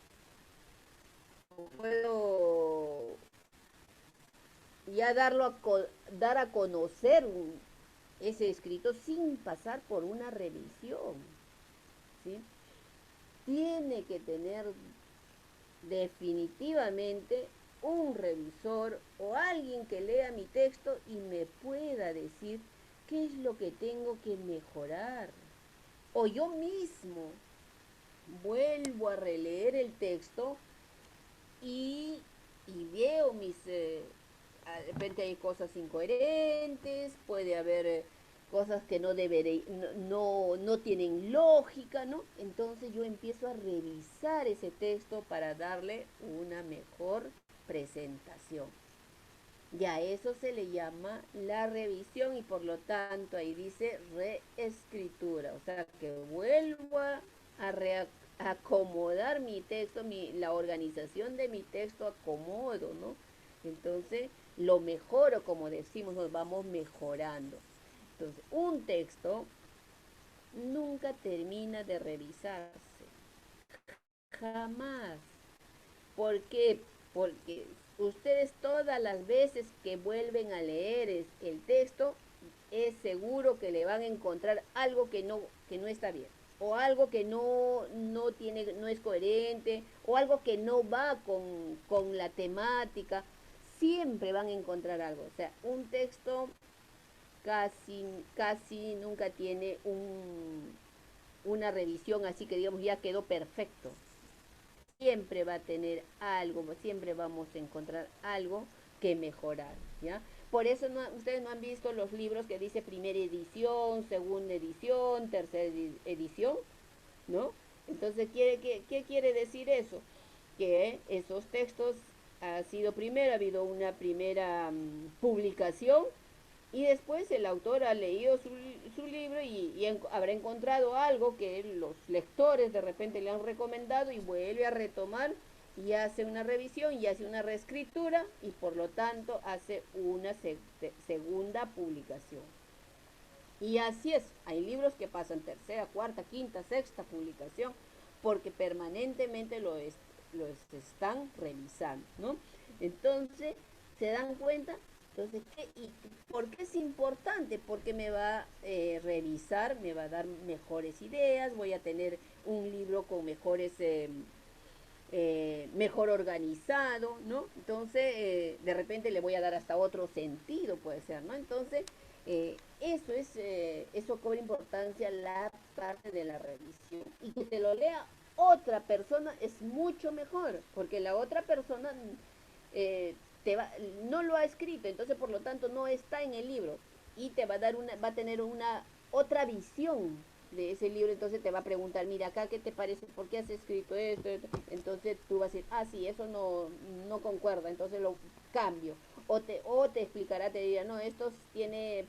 puedo ya dar a conocer ese escrito sin pasar por una revisión, ¿sí? Tiene que tener definitivamente un revisor o alguien que lea mi texto y me pueda decir qué es lo que tengo que mejorar. O yo mismo vuelvo a releer el texto y veo de repente hay cosas incoherentes, puede haber cosas que no tienen lógica, ¿no? Entonces yo empiezo a revisar ese texto para darle una mejor presentación. Ya eso se le llama la revisión y por lo tanto ahí dice reescritura, o sea que vuelvo a acomodar mi texto, la organización de mi texto acomodo, ¿no? Entonces lo mejoro, como decimos, nos vamos mejorando. Entonces un texto nunca termina de revisarse, jamás. ¿Por qué? Porque ustedes todas las veces que vuelven a leer el texto, es seguro que le van a encontrar algo que no está bien, o algo que no tiene, no es coherente, o algo que no va con la temática. Siempre van a encontrar algo. O sea, un texto casi nunca tiene una revisión así que digamos ya quedó perfecto. Siempre va a tener algo, siempre vamos a encontrar algo que mejorar, ¿ya? Por eso ustedes no han visto los libros que dice primera edición, segunda edición, tercera edición, ¿no? Entonces, ¿qué quiere decir eso? Que esos textos ha sido primero, ha habido una primera publicación y después el autor ha leído su libro y habrá encontrado algo que los lectores de repente le han recomendado y vuelve a retomar y hace una revisión y hace una reescritura y por lo tanto hace una segunda publicación. Y así es, hay libros que pasan tercera, cuarta, quinta, sexta publicación porque permanentemente los están revisando, ¿no? Entonces, ¿se dan cuenta? Entonces, ¿y por qué es importante? Porque me va a revisar, me va a dar mejores ideas, voy a tener un libro con mejores, mejor organizado, ¿no? Entonces, de repente le voy a dar hasta otro sentido, puede ser, ¿no? Entonces, eso cobra importancia la parte de la revisión. Y que te lo lea otra persona es mucho mejor, porque la otra persona eh, no lo ha escrito, entonces por lo tanto no está en el libro y te va a dar va a tener una otra visión de ese libro, entonces te va a preguntar, mira acá, ¿qué te parece? ¿Por qué has escrito esto? Entonces tú vas a decir, ah, sí, eso no concuerda, entonces lo cambio. O te explicará, te dirá, no, esto tiene,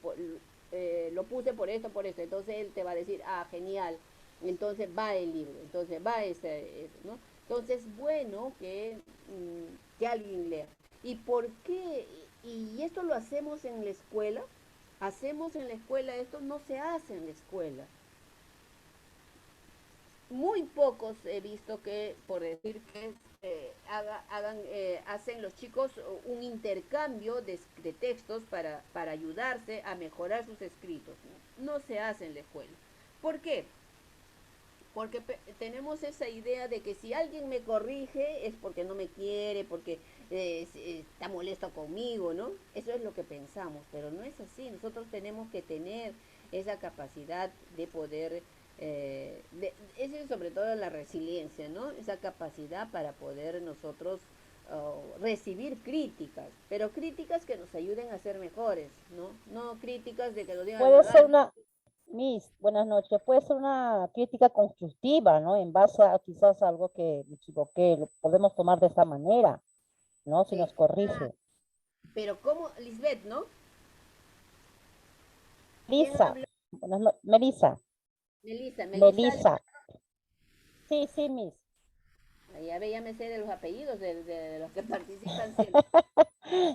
lo puse por esto, entonces él te va a decir, ah, genial, entonces va el libro, entonces va ese, ¿no? Entonces es bueno que alguien lea. ¿Y por qué? Y esto lo hacemos en la escuela. Hacemos en la escuela esto, no se hace en la escuela. Muy pocos he visto que, por decir que hacen los chicos un intercambio de textos para ayudarse a mejorar sus escritos. No se hace en la escuela. ¿Por qué? Porque tenemos esa idea de que si alguien me corrige es porque no me quiere, porque está molesto conmigo, ¿no? Eso es lo que pensamos, pero no es así. Nosotros tenemos que tener esa capacidad de poder, eso es sobre todo la resiliencia, ¿no? Esa capacidad para poder nosotros recibir críticas, pero críticas que nos ayuden a ser mejores, ¿no? No críticas de que lo digan, Puede ser una, Miss, buenas noches, puede ser una crítica constructiva, ¿no? En base a quizás algo que me equivoqué, lo podemos tomar de esa manera, ¿no? Si nos corrige. pero como Lisbeth, ¿no? ¿Quién Melissa, habla? Melissa, Melissa, Melissa. Sí, sí, Miss. Ya ve, ya me sé de los apellidos de los que participan siempre.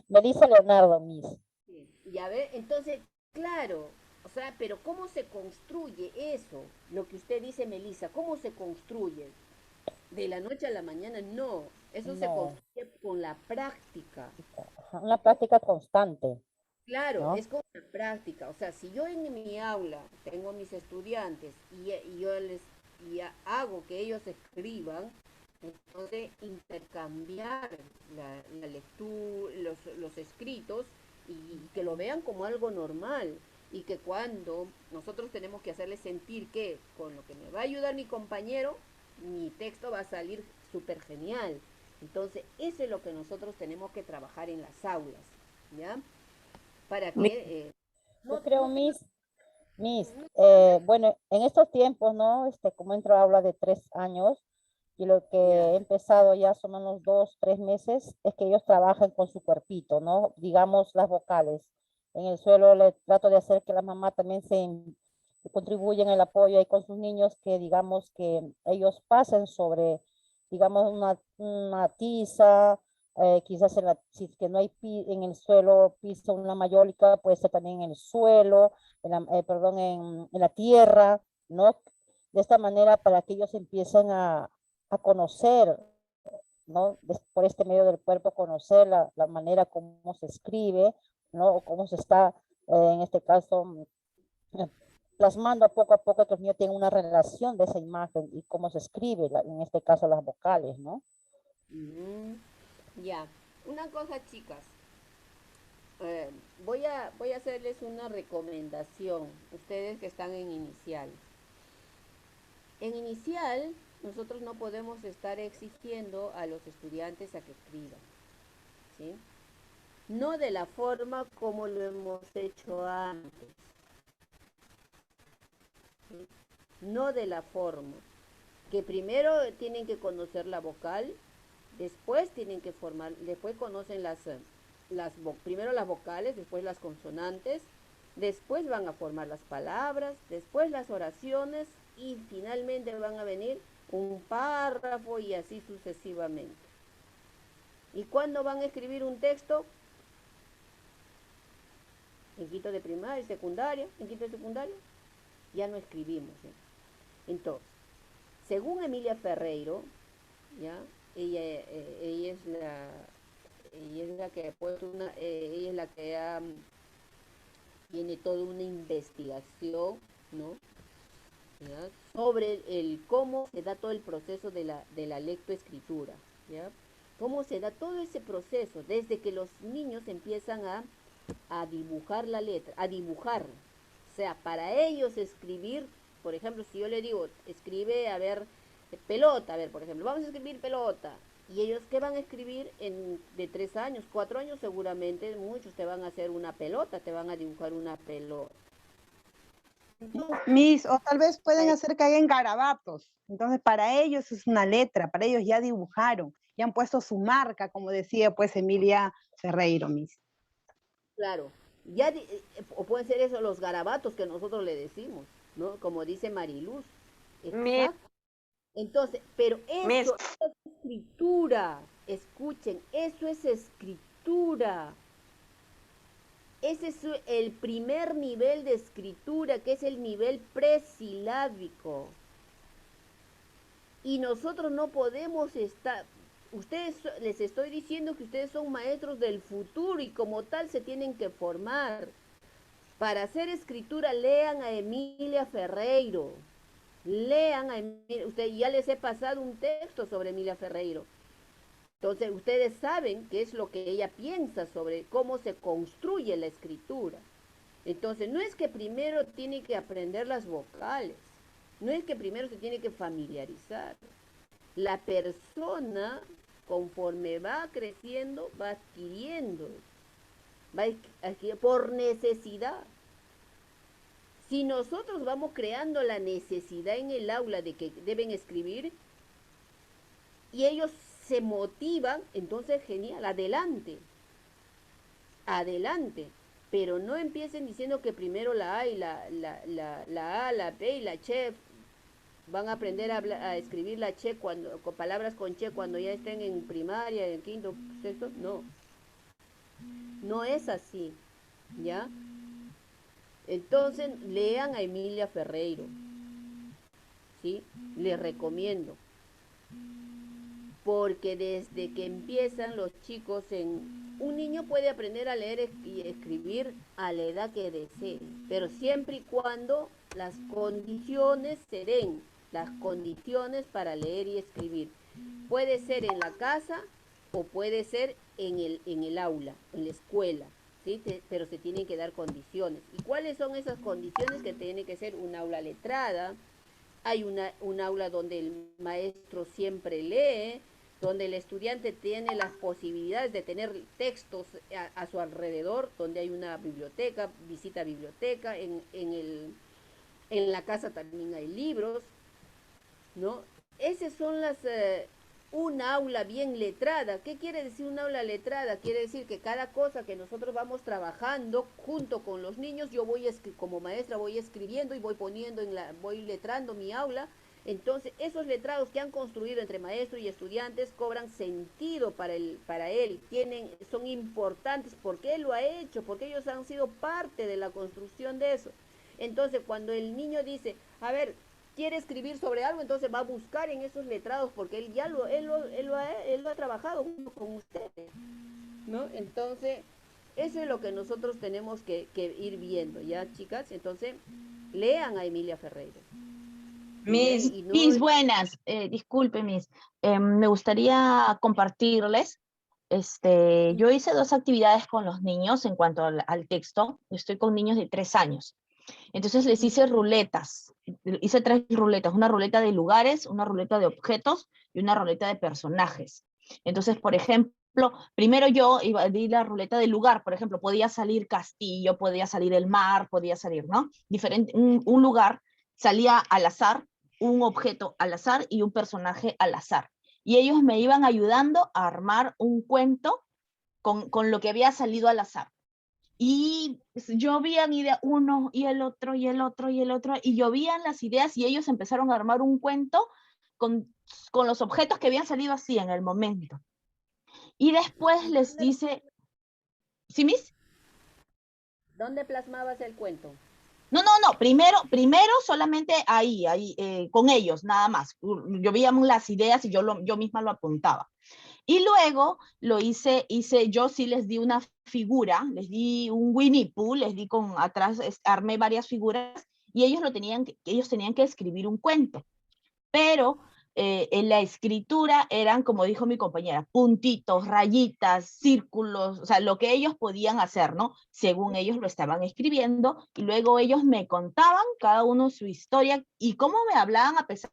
Melissa Leonardo, Miss. Sí, ya ve, entonces, claro, o sea, pero ¿cómo se construye eso? Lo que usted dice, Melissa, ¿cómo se construye? De la noche a la mañana, no. Eso se No, construye con la práctica. una práctica constante, Claro, ¿no? es con la práctica. O sea, si yo en mi aula tengo a mis estudiantes y yo hago que ellos escriban, entonces intercambiar la lectura, los escritos y que lo vean como algo normal y que cuando nosotros tenemos que hacerles sentir que con lo que me va a ayudar mi compañero, mi texto va a salir súper genial. Entonces, eso es lo que nosotros tenemos que trabajar en las aulas, ¿ya? Para que Yo no, creo, no tengan... Miss, bueno, en estos tiempos, ¿no? Como entro a aula de 3 años, Y lo que he empezado ya son unos 2, 3 meses es que ellos trabajan con su cuerpito, ¿no? Digamos las vocales. En el suelo le trato de hacer que la mamá también que contribuya en el apoyo ahí con sus niños, que digamos que ellos pasen sobre, digamos, una tiza, quizás si es que no hay en el suelo piso una mayólica, puede ser también en el suelo, perdón, en la tierra, ¿no? De esta manera para que ellos empiecen a conocer, ¿no? Por este medio del cuerpo, conocer la manera como se escribe, ¿no? O cómo se está, en este caso, eh, plasmando poco a poco que los niños tienen una relación de esa imagen y cómo se escribe, en este caso las vocales, ¿no? Ya, una cosa, chicas. eh, voy a hacerles una recomendación, ustedes que están en inicial. En inicial, nosotros no podemos estar exigiendo a los estudiantes a que escriban, ¿sí? No de la forma como lo hemos hecho antes, ¿sí? No de la forma que primero tienen que conocer la vocal, después tienen que formar, después conocen primero las vocales, después las consonantes, después van a formar las palabras, después las oraciones y finalmente van a venir un párrafo y así sucesivamente. ¿Y cuándo van a escribir un texto? En quinto de primaria, secundaria, en quinto de secundaria, ya no escribimos, ¿sí? Entonces, según Emilia Ferreiro, ¿ya? Ella es la que ha puesto ella es la que tiene toda una investigación, ¿no? ¿Ya? Sobre el cómo se da todo el proceso de la lectoescritura, ¿ya? Cómo se da todo ese proceso desde que los niños empiezan a dibujar la letra, a dibujar. O sea, para ellos escribir, por ejemplo, si yo le digo, escribe, a ver, pelota, a ver, por ejemplo, vamos a escribir pelota. ¿Y ellos qué van a escribir de 3 años, 4 años? Seguramente muchos te van a hacer una pelota, te van a dibujar una pelota. Miss, o tal vez pueden hacer que hagan garabatos. Entonces, para ellos es una letra, para ellos ya dibujaron, ya han puesto su marca, como decía pues Emilia Ferreiro, Miss. Claro, o pueden ser eso los garabatos que nosotros le decimos, ¿no? Como dice Mariluz. Exacto. Entonces, pero eso es escritura. Escuchen, eso es escritura. Ese es el primer nivel de escritura, que es el nivel presilábico. Y nosotros no podemos estar, les estoy diciendo que ustedes son maestros del futuro y como tal se tienen que formar. Para hacer escritura, lean a Emilia Ferreiro. Lean a Emilia, ya les he pasado un texto sobre Emilia Ferreiro. Entonces, ustedes saben qué es lo que ella piensa sobre cómo se construye la escritura. Entonces, no es que primero tiene que aprender las vocales, no es que primero se tiene que familiarizar. La persona, conforme va creciendo, va adquiriendo por necesidad. Si nosotros vamos creando la necesidad en el aula de que deben escribir y ellos se motivan, entonces genial, adelante, adelante. Pero no empiecen diciendo que primero la A y la A, la B y la Che van a aprender a escribir la Che con palabras con Che cuando ya estén en primaria, en quinto, sexto. No, no es así, ¿ya? Entonces lean a Emilia Ferreiro, ¿sí? Les recomiendo. Porque desde que empiezan los chicos un niño puede aprender a leer y escribir a la edad que desee, pero siempre y cuando las condiciones se den, las condiciones para leer y escribir. Puede ser en la casa o puede ser en el aula, en la escuela, ¿sí? Pero se tienen que dar condiciones. ¿Y cuáles son esas condiciones? Que tiene que ser un aula letrada, hay un aula donde el maestro siempre lee, donde el estudiante tiene las posibilidades de tener textos a su alrededor, donde hay una biblioteca, visita biblioteca, en la casa también hay libros, ¿no? Esas son una aula bien letrada. ¿Qué quiere decir una aula letrada? Quiere decir que cada cosa que nosotros vamos trabajando junto con los niños, yo voy como maestra voy escribiendo y voy poniendo voy letrando mi aula. Entonces, esos letrados que han construido entre maestro y estudiantes cobran sentido para él, son importantes porque él lo ha hecho, porque ellos han sido parte de la construcción de eso. Entonces, cuando el niño dice, a ver, quiere escribir sobre algo, entonces va a buscar en esos letrados porque él lo ha trabajado junto con ustedes, ¿no? Entonces, eso es lo que nosotros tenemos que ir viendo, ¿ya, chicas? Entonces, lean a Emilia Ferreira. Mis buenas, disculpe, me gustaría compartirles, yo hice 2 actividades con los niños en cuanto al texto. Estoy con niños de 3 años. Entonces les hice ruletas, hice 3 ruletas, una ruleta de lugares, una ruleta de objetos y una ruleta de personajes. Entonces, por ejemplo, primero di la ruleta del lugar, por ejemplo, podía salir castillo, podía salir el mar, podía salir, ¿no? Un lugar salía al azar, un objeto al azar y un personaje al azar. Y ellos me iban ayudando a armar un cuento con lo que había salido al azar. Y llovían idea uno y el otro y el otro y el otro, y llovían las ideas y ellos empezaron a armar un cuento con los objetos que habían salido así en el momento. Y después les dice, ¿sí, Miss? ¿Dónde plasmabas el cuento? No, primero solamente ahí, con ellos, nada más. Llovían las ideas y yo misma lo apuntaba. Y luego yo sí les di una figura, les di un Winnie Pooh, les di atrás, armé varias figuras y ellos tenían que escribir un cuento. Pero en la escritura eran, como dijo mi compañera, puntitos, rayitas, círculos, o sea, lo que ellos podían hacer, ¿no? Según ellos lo estaban escribiendo, y luego ellos me contaban cada uno su historia y cómo me hablaban, a pesar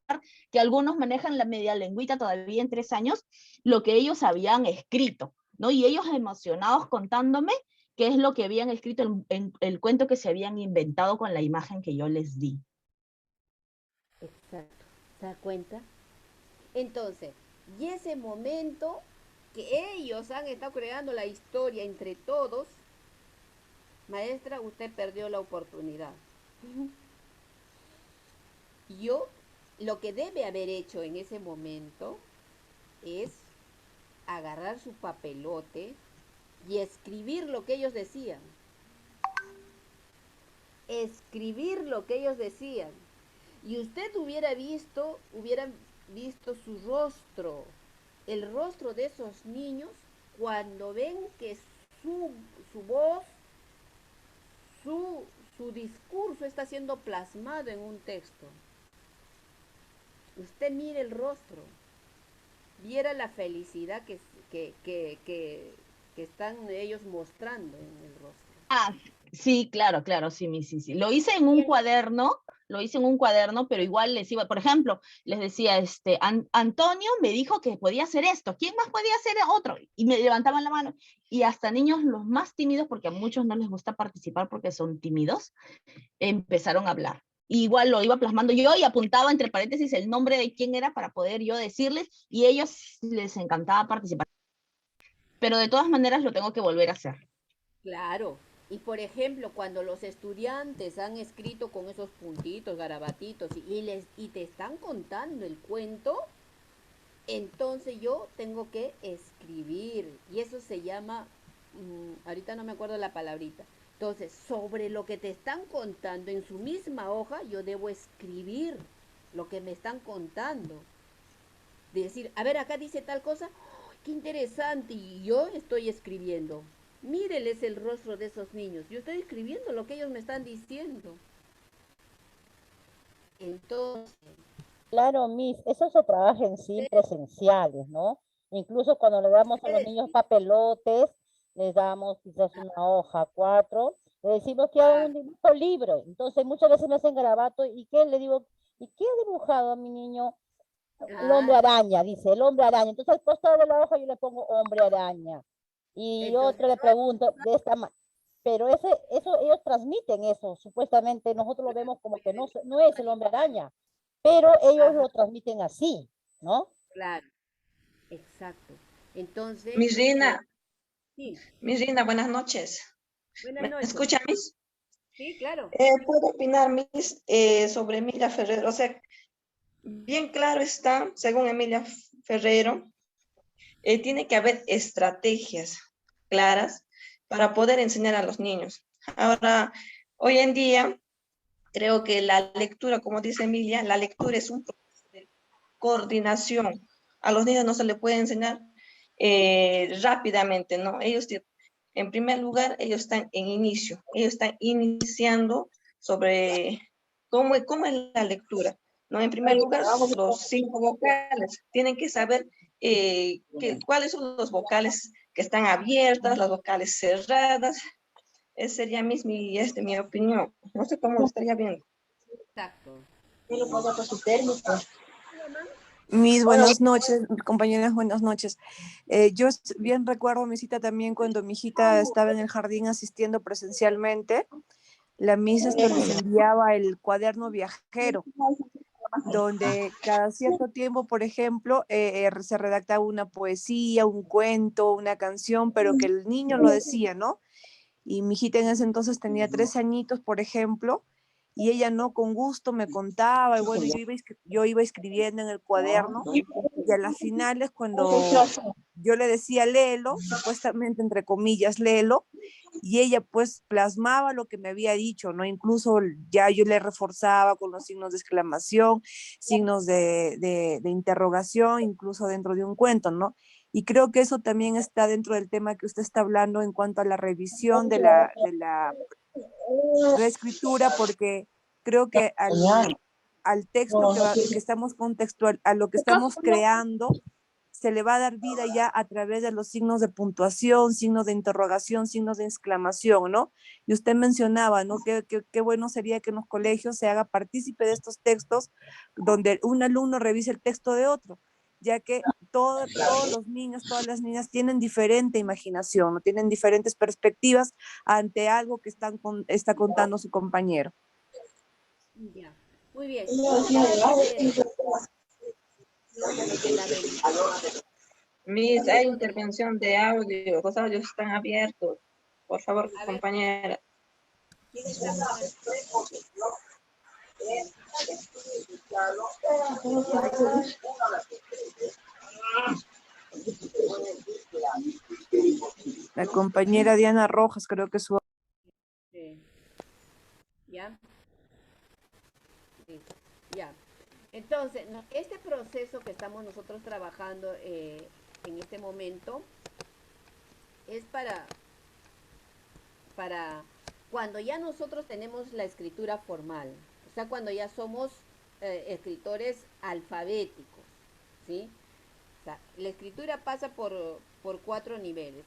que algunos manejan la media lengüita todavía en 3 años, lo que ellos habían escrito, ¿no? Y ellos emocionados contándome qué es lo que habían escrito en el cuento que se habían inventado con la imagen que yo les di. Exacto. ¿Se da cuenta? Entonces, y ese momento que ellos han estado creando la historia entre todos, maestra, usted perdió la oportunidad. Yo, lo que debe haber hecho en ese momento es agarrar su papelote y escribir lo que ellos decían. Escribir lo que ellos decían. Y usted hubiera visto su rostro, el rostro de esos niños, cuando ven que su voz, su discurso está siendo plasmado en un texto. Usted mire el rostro, viera la felicidad que están ellos mostrando en el rostro. Ah, sí, claro, sí. Lo hice en un cuaderno, pero igual les iba, por ejemplo, les decía, Antonio me dijo que podía hacer esto, ¿quién más podía hacer otro? Y me levantaban la mano, y hasta niños los más tímidos, porque a muchos no les gusta participar porque son tímidos, empezaron a hablar. Y igual lo iba plasmando yo y apuntaba entre paréntesis el nombre de quién era para poder yo decirles, y a ellos les encantaba participar. Pero de todas maneras lo tengo que volver a hacer. Claro. Y por ejemplo, cuando los estudiantes han escrito con esos puntitos, garabatitos, y te están contando el cuento, entonces yo tengo que escribir. Y eso se llama, ahorita no me acuerdo la palabrita. Entonces, sobre lo que te están contando en su misma hoja, yo debo escribir lo que me están contando. De decir, a ver, acá dice tal cosa, ¡oh, qué interesante! Y yo estoy escribiendo. Míreles el rostro de esos niños. Yo estoy escribiendo lo que ellos me están diciendo. Entonces... Claro, Miss, eso se trabaja en sí presenciales, ¿no? Incluso cuando le damos a los niños papelotes, les damos quizás una hoja, 4, le decimos que hagan un dibujo libre. Entonces muchas veces me hacen garabato y ¿qué? Le digo, ¿y qué ha dibujado a mi niño? El hombre araña, dice, el hombre araña. Entonces al costado de la hoja yo le pongo hombre araña. Y otro le pregunto de esta manera, pero eso ellos transmiten eso, supuestamente nosotros lo vemos como que no es el hombre araña, pero ellos lo transmiten así, ¿no? Claro, exacto. Entonces, Mirina, sí, Mirina, buenas noches. buenas ¿Me noches. escucha, Miss? Sí, claro. ¿Puedo opinar, Miss, sobre Emilia Ferrero? O sea, bien claro está, según Emilia Ferrero, tiene que haber estrategias claras para poder enseñar a los niños. Ahora, hoy en día, creo que la lectura, como dice Emilia, la lectura es un proceso de coordinación. A los niños no se les puede enseñar rápidamente, ¿no? En primer lugar, ellos están en inicio, ellos están iniciando sobre cómo es la lectura, ¿no? En primer lugar, los 5 vocales, tienen que saber cuáles son los vocales que están abiertas, las vocales cerradas. Esa sería mi opinión. No sé cómo lo estaría viendo. Exacto. Mis buenas noches, compañeras, buenas noches. Yo bien recuerdo mi cita también cuando mi hijita estaba en el jardín asistiendo presencialmente. La misa les enviaba el cuaderno viajero, donde cada cierto tiempo, por ejemplo, se redactaba una poesía, un cuento, una canción, pero que el niño lo decía, ¿no? Y mi hijita en ese entonces tenía 3 añitos, por ejemplo, y ella no con gusto me contaba, y bueno, yo iba escribiendo en el cuaderno, y a las finales cuando yo le decía léelo, supuestamente entre comillas léelo, y ella pues plasmaba lo que me había dicho, ¿no? Incluso ya yo le reforzaba con los signos de exclamación, signos de interrogación, incluso dentro de un cuento, ¿no? Y creo que eso también está dentro del tema que usted está hablando en cuanto a la revisión de la reescritura, porque creo que al texto que estamos contextual, a lo que estamos creando, se le va a dar vida ya a través de los signos de puntuación, signos de interrogación, signos de exclamación, ¿no? Y usted mencionaba, ¿no? Qué bueno sería que en los colegios se haga partícipe de estos textos donde un alumno revise el texto de otro, ya que todos los niños, todas las niñas tienen diferente imaginación, ¿no? Tienen diferentes perspectivas ante algo que está contando su compañero. Ya, muy bien. Entonces, de la revisión. Miss, hay intervención de audio, los audios están abiertos. Por favor, compañera. ¿Quién está hablando? La compañera Diana Rojas, creo que su... Sí. ¿Ya? Sí. Ya. Entonces, este proceso que estamos nosotros trabajando en este momento es para cuando ya nosotros tenemos la escritura formal, o sea, cuando ya somos escritores alfabéticos, ¿sí? O sea, la escritura pasa por 4 niveles,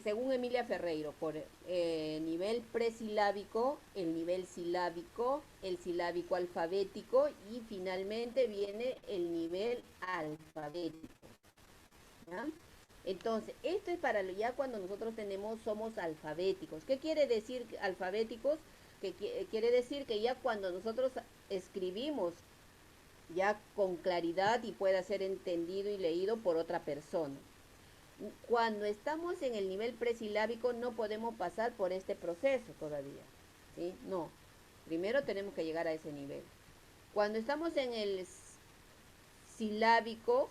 según Emilia Ferreiro, por nivel presilábico, el nivel silábico, el silábico alfabético y finalmente viene el nivel alfabético, ¿ya? Entonces, esto es para ya cuando nosotros somos alfabéticos. ¿Qué quiere decir alfabéticos? Que quiere decir que ya cuando nosotros escribimos ya con claridad y pueda ser entendido y leído por otra persona. Cuando estamos en el nivel presilábico no podemos pasar por este proceso todavía, ¿sí? No, primero tenemos que llegar a ese nivel. Cuando estamos en el silábico,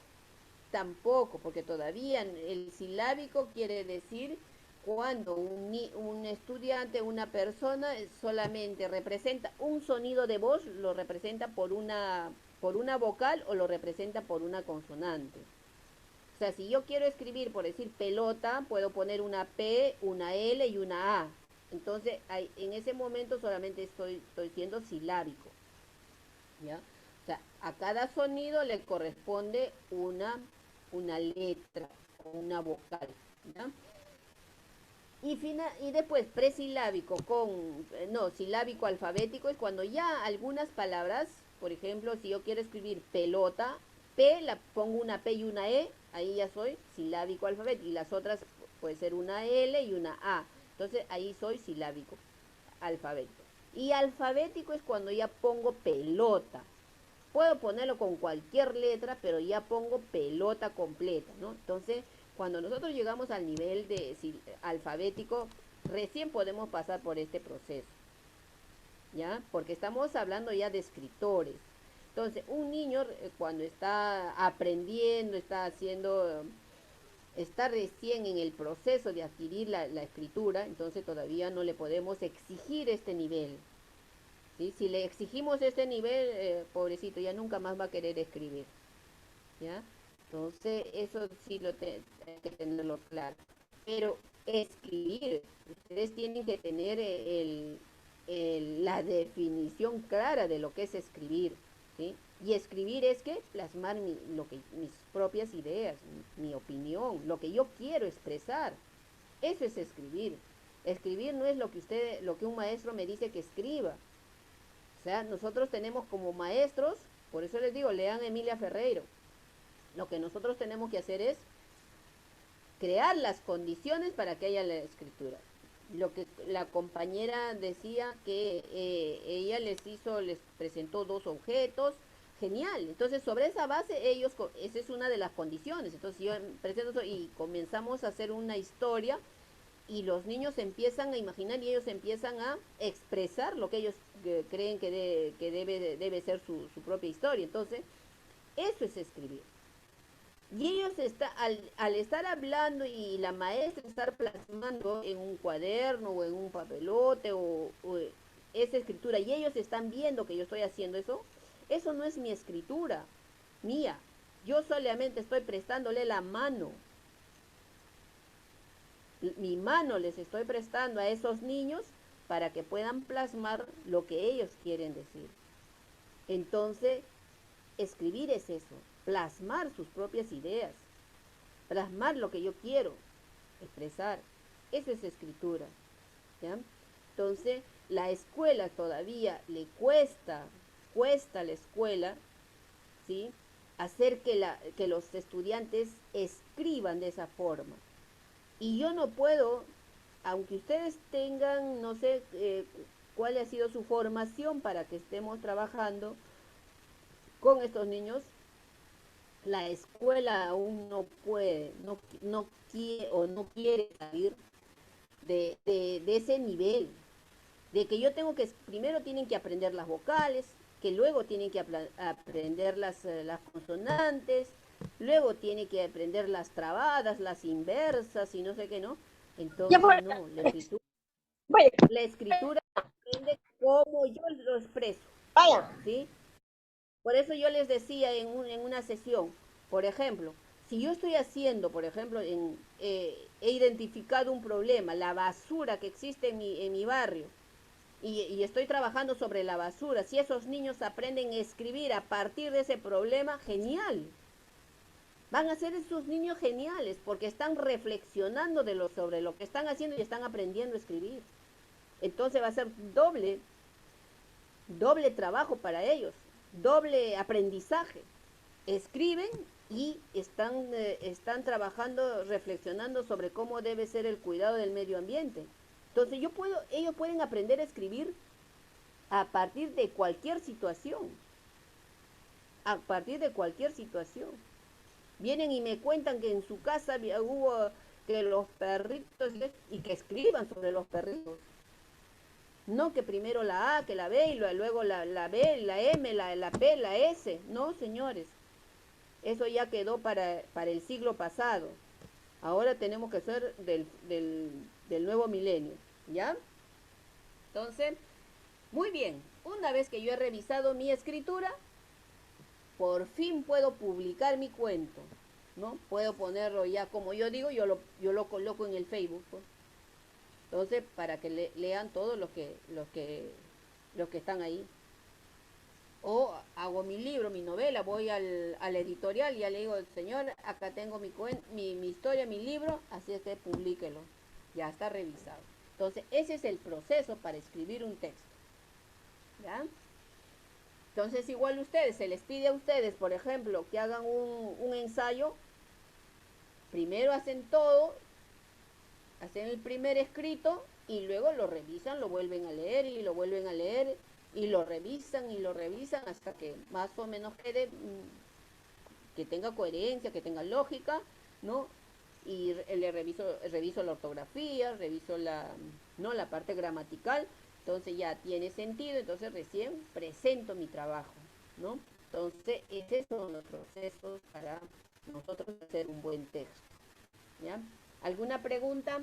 tampoco, porque todavía el silábico quiere decir cuando un estudiante, una persona solamente representa un sonido de voz, lo representa por una vocal o lo representa por una consonante. O sea, si yo quiero escribir, por decir pelota, puedo poner una P, una L y una A. Entonces, en ese momento solamente estoy siendo silábico, ¿ya? O sea, a cada sonido le corresponde una letra o una vocal, ¿ya? Y después presilábico silábico alfabético es cuando ya algunas palabras, por ejemplo, si yo quiero escribir pelota, P, la pongo una P y una E, ahí ya soy silábico alfabético, y las otras puede ser una L y una A, entonces ahí soy silábico alfabético. Y alfabético es cuando ya pongo pelota, puedo ponerlo con cualquier letra, pero ya pongo pelota completa, ¿no? Entonces, cuando nosotros llegamos al nivel de alfabético, recién podemos pasar por este proceso, ¿ya? Porque estamos hablando ya de escritores. Entonces, un niño cuando está aprendiendo, está recién en el proceso de adquirir la escritura, entonces todavía no le podemos exigir este nivel, ¿sí? Si le exigimos este nivel, pobrecito, ya nunca más va a querer escribir, ¿ya? Entonces, eso sí hay que tenerlo claro. Pero escribir, ustedes tienen que tener la definición clara de lo que es escribir, ¿sí? Y escribir es que plasmar mis propias ideas, mi opinión, lo que yo quiero expresar. Eso es escribir. Escribir no es lo que un maestro me dice que escriba. O sea, nosotros tenemos como maestros, por eso les digo, lean Emilia Ferreiro. Lo que nosotros tenemos que hacer es crear las condiciones para que haya la escritura. Lo que la compañera decía que ella les presentó 2 objetos, genial. Entonces, sobre esa base, esa es una de las condiciones. Entonces, yo presento eso y comenzamos a hacer una historia y los niños empiezan a imaginar y ellos empiezan a expresar lo que ellos creen que debe ser su propia historia. Entonces, eso es escribir. Y ellos al estar hablando y la maestra estar plasmando en un cuaderno o en un papelote o esa escritura, y ellos están viendo que yo estoy haciendo eso no es mi escritura mía. Yo solamente estoy prestándole la mano. Mi mano les estoy prestando a esos niños para que puedan plasmar lo que ellos quieren decir. Entonces, escribir es eso, plasmar sus propias ideas, plasmar lo que yo quiero expresar. Eso es escritura, ¿ya? Entonces, la escuela todavía le cuesta a la escuela, ¿sí?, hacer que los estudiantes escriban de esa forma. Y yo no puedo, aunque ustedes tengan, no sé cuál ha sido su formación para que estemos trabajando con estos niños, la escuela aún no puede, no quiere salir de ese nivel, de que yo primero tienen que aprender las vocales, que luego tienen que aprender las consonantes, luego tienen que aprender las trabadas, las inversas y no sé qué, ¿no? Entonces, no, la escritura depende cómo yo lo expreso, ¿sí? Por eso yo les decía en una sesión, por ejemplo, si yo estoy haciendo, por ejemplo, he identificado un problema, la basura que existe en mi barrio, y estoy trabajando sobre la basura, si esos niños aprenden a escribir a partir de ese problema, genial. Van a ser esos niños geniales, porque están reflexionando sobre lo que están haciendo y están aprendiendo a escribir. Entonces va a ser doble trabajo para ellos, doble aprendizaje. Escriben y están trabajando, reflexionando sobre cómo debe ser el cuidado del medio ambiente. Entonces ellos pueden aprender a escribir a partir de cualquier situación. A partir de cualquier situación. Vienen y me cuentan que en su casa hubo que los perritos, y que escriban sobre los perritos. No que primero la A, que la B, y luego la B, la M, la P, la S. No, señores. Eso ya quedó para el siglo pasado. Ahora tenemos que ser del nuevo milenio, ¿ya? Entonces, muy bien. Una vez que yo he revisado mi escritura, por fin puedo publicar mi cuento, ¿no? Puedo ponerlo ya, como yo digo, yo lo coloco en el Facebook, pues. Entonces, para que lean todos los que están ahí. O hago mi libro, mi novela, voy al editorial y ya le digo, señor, acá tengo mi historia, mi libro, así es que publíquelo. Ya está revisado. Entonces, ese es el proceso para escribir un texto, ¿ya? Entonces, igual se les pide a ustedes, por ejemplo, que hagan un ensayo. Primero hacen todo, hacen el primer escrito y luego lo revisan, lo vuelven a leer y lo vuelven a leer y lo revisan hasta que más o menos quede, que tenga coherencia, que tenga lógica, ¿no? Y le reviso la ortografía, reviso la parte gramatical, entonces ya tiene sentido, entonces recién presento mi trabajo, ¿no? Entonces, esos son los procesos para nosotros hacer un buen texto, ¿ya? ¿Alguna pregunta?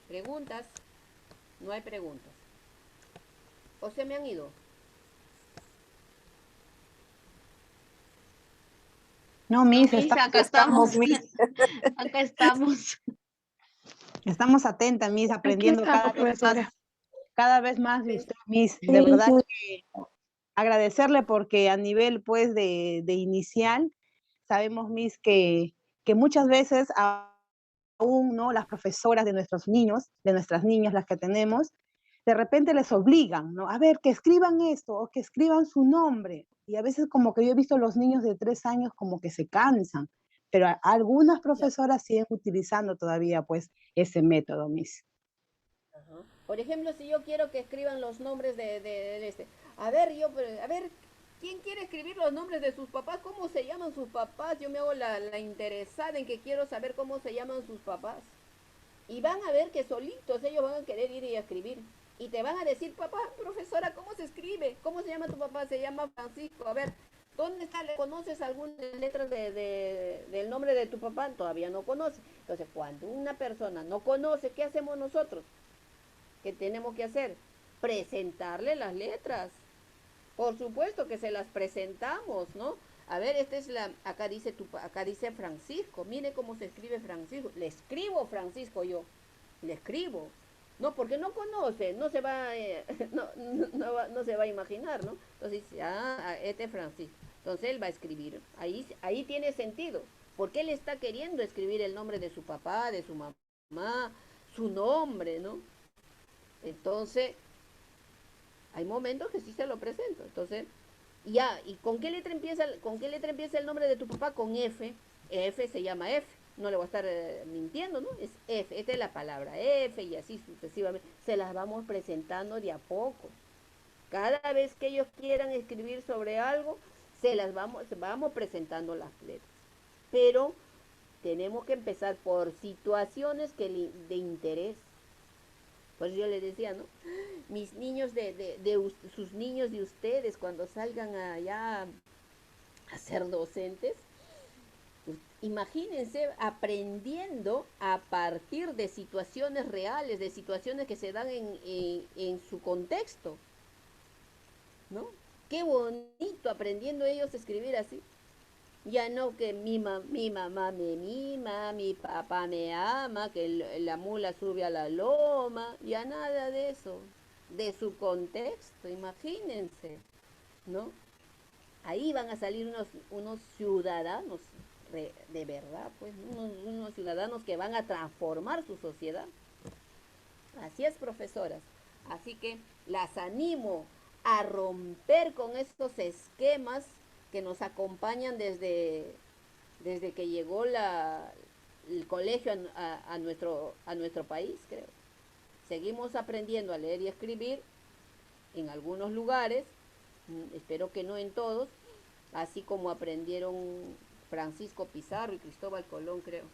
¿Preguntas? No hay preguntas. ¿O se me han ido? No, Miss, Miss, acá estamos. Acá estamos. Estamos atentas, Miss, aprendiendo cada vez más de usted, Miss. De Sí, verdad sí. que agradecerle porque a nivel, pues, de inicial, sabemos, Miss, que muchas veces aún, ¿no? Las profesoras de nuestros niños, de nuestras niñas, las que tenemos, de repente les obligan, ¿no? A ver, que escriban esto o que escriban su nombre. Y a veces como que yo he visto los niños de 3 años como que se cansan, pero algunas profesoras siguen utilizando todavía pues ese método, Miss. Ajá. Por ejemplo, si yo quiero que escriban los nombres de este. A ver, ¿quién quiere escribir los nombres de sus papás? ¿Cómo se llaman sus papás? Yo me hago la interesada en que quiero saber cómo se llaman sus papás. Y van a ver que solitos ellos van a querer ir y escribir. Y te van a decir, papá, profesora, ¿cómo se escribe? ¿Cómo se llama tu papá? Se llama Francisco. A ver, ¿dónde está? ¿Le conoces alguna letra del nombre de tu papá? Todavía no conoce. Entonces, cuando una persona no conoce, ¿qué hacemos nosotros? ¿Qué tenemos que hacer? Presentarle las letras. Por supuesto que se las presentamos, ¿no? A ver, acá dice Francisco, mire cómo se escribe Francisco. Le escribo Francisco yo, le escribo. No, porque no conoce, no se va, no se va a imaginar, ¿no? Entonces dice, este es Francisco. Entonces él va a escribir. Ahí tiene sentido. Porque él está queriendo escribir el nombre de su papá, de su mamá, su nombre, ¿no? Entonces, hay momentos que sí se lo presento. Entonces, ya, ¿y con qué letra empieza el nombre de tu papá? Con F. F se llama F. No le voy a estar mintiendo, ¿no? Es F. Esta es la palabra F y así sucesivamente. Se las vamos presentando de a poco. Cada vez que ellos quieran escribir sobre algo, vamos presentando las letras. Pero tenemos que empezar por situaciones de interés. Pues yo les decía, ¿no? Mis niños sus niños de ustedes, cuando salgan allá a ser docentes, pues, imagínense aprendiendo a partir de situaciones reales, de situaciones que se dan en su contexto, ¿no? Qué bonito aprendiendo ellos a escribir así. Ya no que mi mamá me mima, mi papá me ama, que la mula sube a la loma, ya nada de eso, de su contexto, imagínense, ¿no? Ahí van a salir unos ciudadanos de verdad, pues, unos ciudadanos que van a transformar su sociedad. Así es, profesoras. Así que las animo a romper con estos esquemas que nos acompañan desde que llegó el colegio a nuestro país, creo. Seguimos aprendiendo a leer y escribir en algunos lugares, espero que no en todos, así como aprendieron Francisco Pizarro y Cristóbal Colón, creo.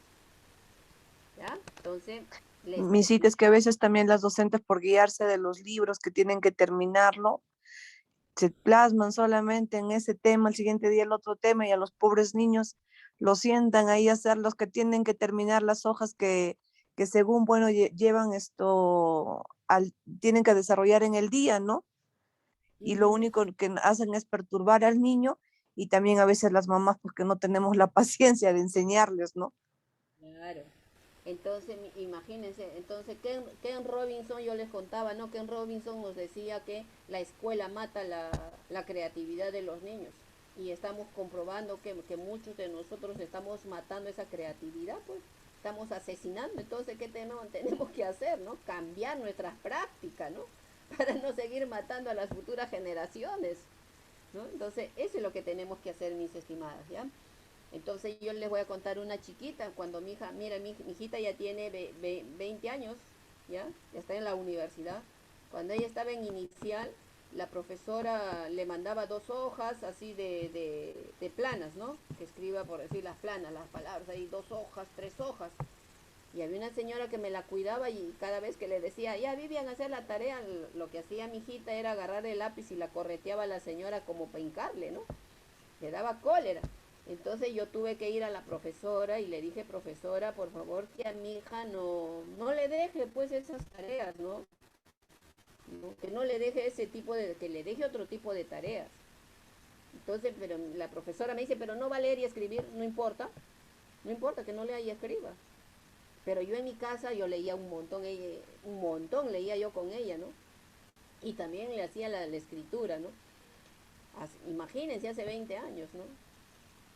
¿Ya? Entonces, Misita, es que a veces también las docentes, por guiarse de los libros que tienen que terminarlo, se plasman solamente en ese tema, el siguiente día el otro tema, y a los pobres niños los sientan ahí a hacer los que tienen que terminar las hojas que según, bueno, llevan tienen que desarrollar en el día, ¿no? Y lo único que hacen es perturbar al niño, y también a veces las mamás, porque no tenemos la paciencia de enseñarles, ¿no? Claro. Entonces, imagínense, entonces Ken Robinson, yo les contaba, ¿no? Ken Robinson nos decía que la escuela mata la creatividad de los niños. Y estamos comprobando que muchos de nosotros estamos matando esa creatividad, pues. Estamos asesinando. Entonces, ¿qué tenemos que hacer, no? Cambiar nuestras prácticas, ¿no? Para no seguir matando a las futuras generaciones, ¿no? Entonces, eso es lo que tenemos que hacer, mis estimadas, ¿ya? Entonces yo les voy a contar una chiquita, cuando mi hija, mira, mi hijita ya tiene 20 años, ya está en la universidad. Cuando ella estaba en inicial, la profesora le mandaba 2 hojas así de planas, ¿no? Que escriba, por decir, las planas, las palabras, ahí 2 hojas, 3 hojas. Y había una señora que me la cuidaba y cada vez que le decía, ya Vivian, hacer la tarea, lo que hacía mi hijita era agarrar el lápiz y la correteaba a la señora como para hincarle, ¿no? Le daba cólera. Entonces yo tuve que ir a la profesora y le dije, profesora, por favor, que a mi hija no le deje pues esas tareas, ¿no? Que no le deje ese tipo de, que le deje otro tipo de tareas. Entonces, pero la profesora me dice, pero no va a leer y escribir, no importa que no lea y escriba. Pero yo en mi casa yo leía un montón leía yo con ella, ¿no? Y también le hacía la escritura, ¿no? Imagínense, hace 20 años, ¿no?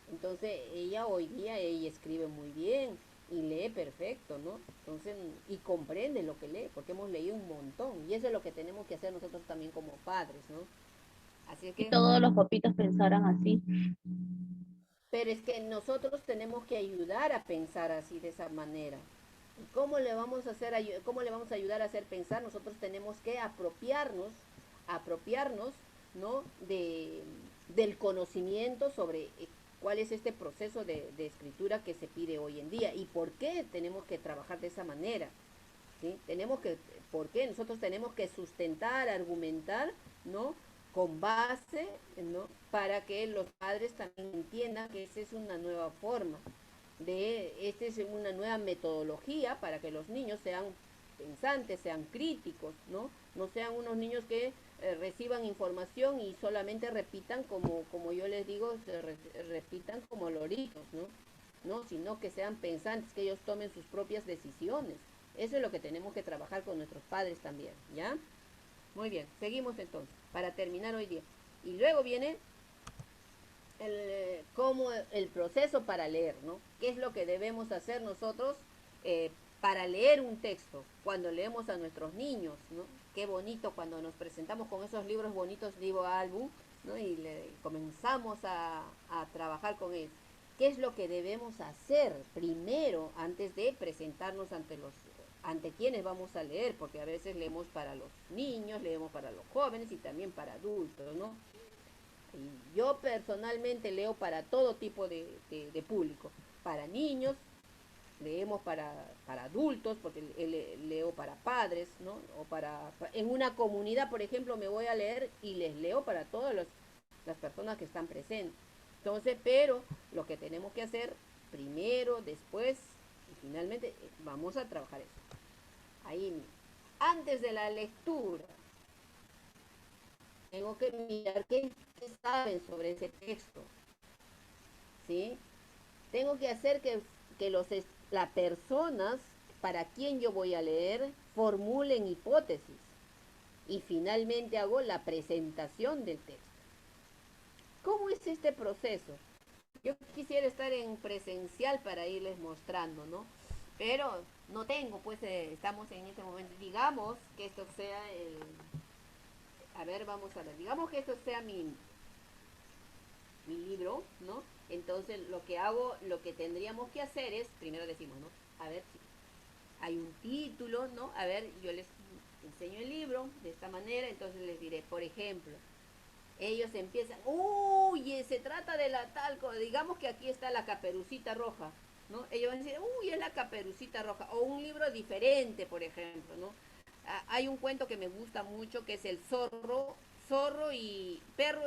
Entonces ella hoy día, ella escribe muy bien y lee perfecto, ¿no? Entonces, y comprende lo que lee, porque hemos leído un montón. Y eso es lo que tenemos que hacer nosotros también como padres, ¿no? Así que... Y todos los papitos pensaran así. Pero es que nosotros tenemos que ayudar a pensar así, de esa manera. ¿Cómo le vamos a hacer, cómo le vamos a ayudar a hacer pensar? Nosotros tenemos que apropiarnos, ¿no? Del conocimiento sobre cuál es este proceso de escritura que se pide hoy en día y por qué tenemos que trabajar de esa manera. ¿Sí? ¿Por qué? Nosotros tenemos que sustentar, argumentar, ¿no? Con base, ¿no? Para que los padres también entiendan que esa es una nueva forma, esta es una nueva metodología para que los niños sean pensantes, sean críticos, ¿no? No sean unos niños que reciban información y solamente repitan como yo les digo, repitan como loritos, ¿no? Sino que sean pensantes, que ellos tomen sus propias decisiones. Eso es lo que tenemos que trabajar con nuestros padres también, ¿ya? Muy bien, seguimos entonces, para terminar hoy día. Y luego viene el proceso para leer, ¿no? ¿Qué es lo que debemos hacer nosotros para leer un texto cuando leemos a nuestros niños, ¿no? Qué bonito cuando nos presentamos con esos libros bonitos, libro álbum, ¿no? Y comenzamos a trabajar con ellos. ¿Qué es lo que debemos hacer primero antes de presentarnos ante quienes vamos a leer? Porque a veces leemos para los niños, leemos para los jóvenes y también para adultos, ¿no? Y yo personalmente leo para todo tipo de público, para niños, leemos para adultos, porque leo para padres, ¿no? En una comunidad, por ejemplo, me voy a leer y les leo para todas las personas que están presentes. Entonces, pero lo que tenemos que hacer primero, después y finalmente, vamos a trabajar eso. Ahí, antes de la lectura, tengo que mirar qué saben sobre ese texto, ¿sí? Tengo que hacer que las personas para quien yo voy a leer formulen hipótesis y finalmente hago la presentación del texto. ¿Cómo es este proceso? Yo quisiera estar en presencial para irles mostrando, ¿no? Pero no tengo, pues estamos en este momento. Digamos que esto sea vamos a ver, digamos que esto sea mi libro, ¿no? Entonces lo que tendríamos que hacer es, primero decimos, ¿no? A ver, hay un título, ¿no? A ver, yo les enseño el libro de esta manera, entonces les diré, por ejemplo, ellos empiezan, uy, se trata de la tal, digamos que aquí está la Caperucita Roja, ¿no? Ellos van a decir, uy, es la Caperucita Roja, o un libro diferente, por ejemplo, ¿no? Hay un cuento que me gusta mucho que es el zorro y perro,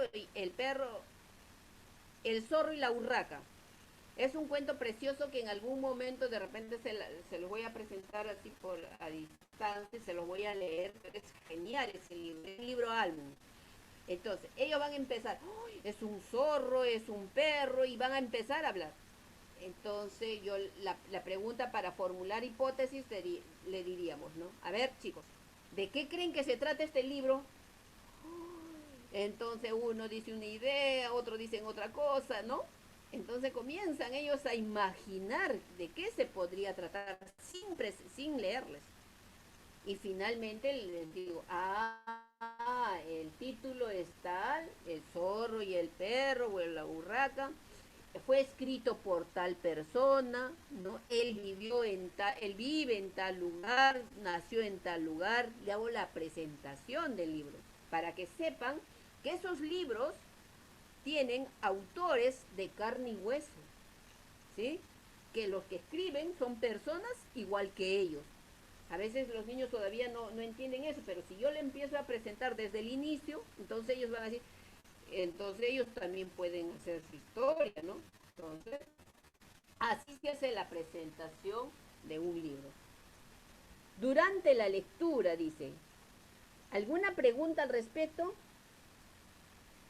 el zorro y la urraca. Es un cuento precioso que en algún momento de repente se los voy a presentar así a distancia, se los voy a leer, es genial ese libro, es un libro álbum. Entonces, ellos van a empezar, es un zorro, es un perro, y van a empezar a hablar. Entonces, la pregunta para formular hipótesis le diríamos, ¿no? A ver, chicos, ¿de qué creen que se trata este libro? Entonces uno dice una idea, otro dicen otra cosa, ¿no? Entonces comienzan ellos a imaginar de qué se podría tratar sin leerles. Y finalmente les digo, el título es tal, el zorro y el perro o la urraca, fue escrito por tal persona, ¿no? Él vive en tal lugar, nació en tal lugar, le hago la presentación del libro, para que sepan que esos libros tienen autores de carne y hueso, ¿sí? Que los que escriben son personas igual que ellos. A veces los niños todavía no entienden eso, pero si yo le empiezo a presentar desde el inicio, entonces ellos van a decir, entonces ellos también pueden hacer su historia, ¿no? Entonces, así se hace la presentación de un libro. Durante la lectura, dice, ¿alguna pregunta al respecto?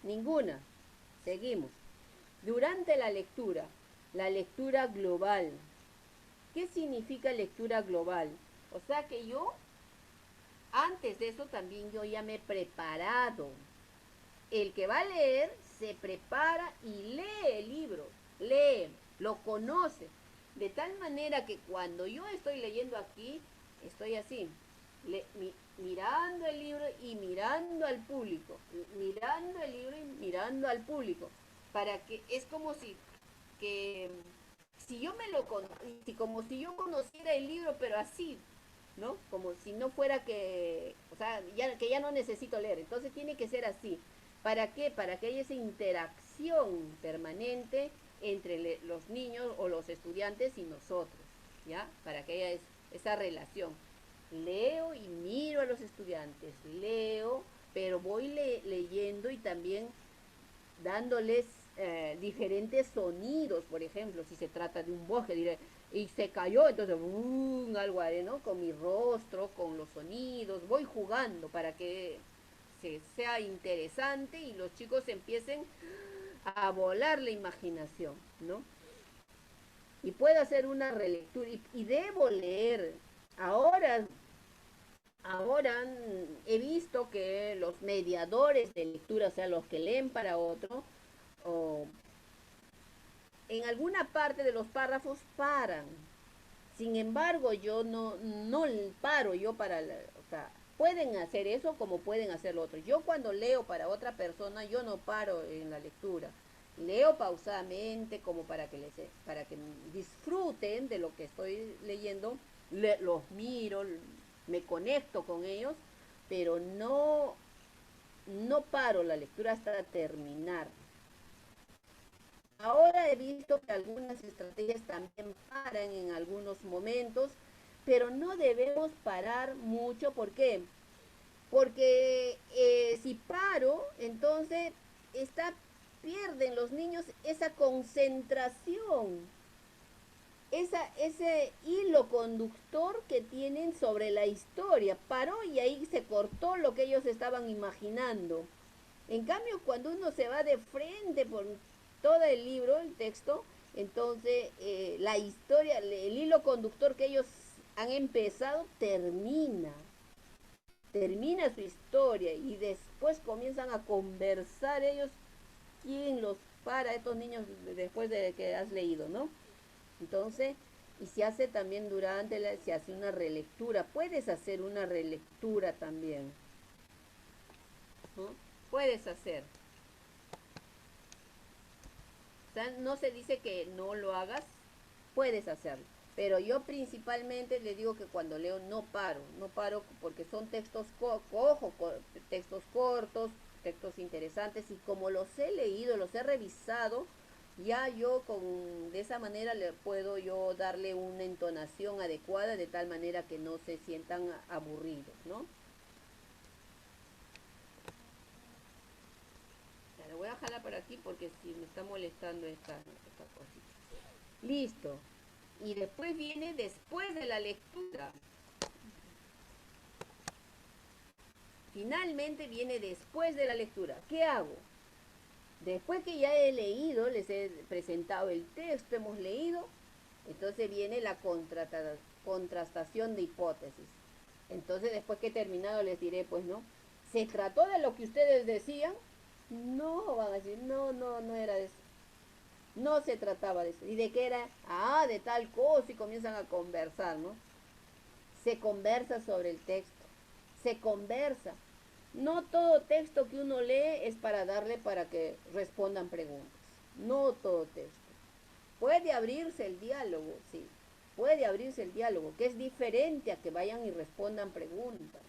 Ninguna. Seguimos. Durante la lectura global. ¿Qué significa lectura global? O sea que yo, antes de eso también yo ya me he preparado. El que va a leer se prepara y lee el libro, lo conoce. De tal manera que cuando yo estoy leyendo aquí, estoy así, mirando el libro y mirando al público, mirando el libro y mirando al público, para que es como si yo como si yo conociera el libro, pero así, ¿no? Como si no fuera que ya no necesito leer. Entonces tiene que ser así. ¿Para qué? Para que haya esa interacción permanente entre los niños o los estudiantes y nosotros, ¿ya? Para que haya esa relación. Leo y miro a los estudiantes, leo, pero voy leyendo y también dándoles diferentes sonidos. Por ejemplo, si se trata de un bosque, diré, y se cayó, entonces algo haré, ¿no? Con mi rostro, con los sonidos, voy jugando para que sea interesante y los chicos empiecen a volar la imaginación, ¿no? Y puedo hacer una relectura y debo leer. Ahora he visto que los mediadores de lectura, o sea, los que leen para otro, en alguna parte de los párrafos paran. Sin embargo, yo no paro yo para, o sea, pueden hacer eso como pueden hacer lo otro. Yo cuando leo para otra persona, yo no paro en la lectura. Leo pausadamente como para que disfruten de lo que estoy leyendo, los miro, me conecto con ellos, pero no paro la lectura hasta terminar. Ahora he visto que algunas estrategias también paran en algunos momentos, pero no debemos parar mucho. ¿Por qué? Porque si paro, entonces pierden los niños esa concentración, ese hilo conductor que tienen sobre la historia. Paró y ahí se cortó lo que ellos estaban imaginando. En cambio, cuando uno se va de frente por todo el libro, el texto, entonces la historia, el hilo conductor que ellos han empezado termina su historia y después comienzan a conversar ellos. ¿Quién los para estos niños después de que has leído, no? Entonces, y se hace también se hace una relectura. Puedes hacer una relectura también, ¿no? Puedes hacer. O sea, no se dice que no lo hagas, puedes hacerlo. Pero yo principalmente le digo que cuando leo no paro porque son textos textos cortos, textos interesantes, y como los he leído, los he revisado, ya yo de esa manera le puedo yo darle una entonación adecuada de tal manera que no se sientan aburridos, ¿no? Le voy a jalar por aquí porque si me está molestando esta cosita. Listo. Y después viene después de la lectura. Finalmente viene después de la lectura. ¿Qué hago? Después que ya he leído, les he presentado el texto, hemos leído, entonces viene la contrastación de hipótesis. Entonces después que he terminado les diré, pues no, ¿se trató de lo que ustedes decían? No, van a decir, no era de eso. No se trataba de eso. ¿Y de qué era? De tal cosa, y comienzan a conversar, ¿no? Se conversa sobre el texto. Se conversa. No todo texto que uno lee es para que respondan preguntas. No todo texto. Puede abrirse el diálogo, sí. Puede abrirse el diálogo, que es diferente a que vayan y respondan preguntas.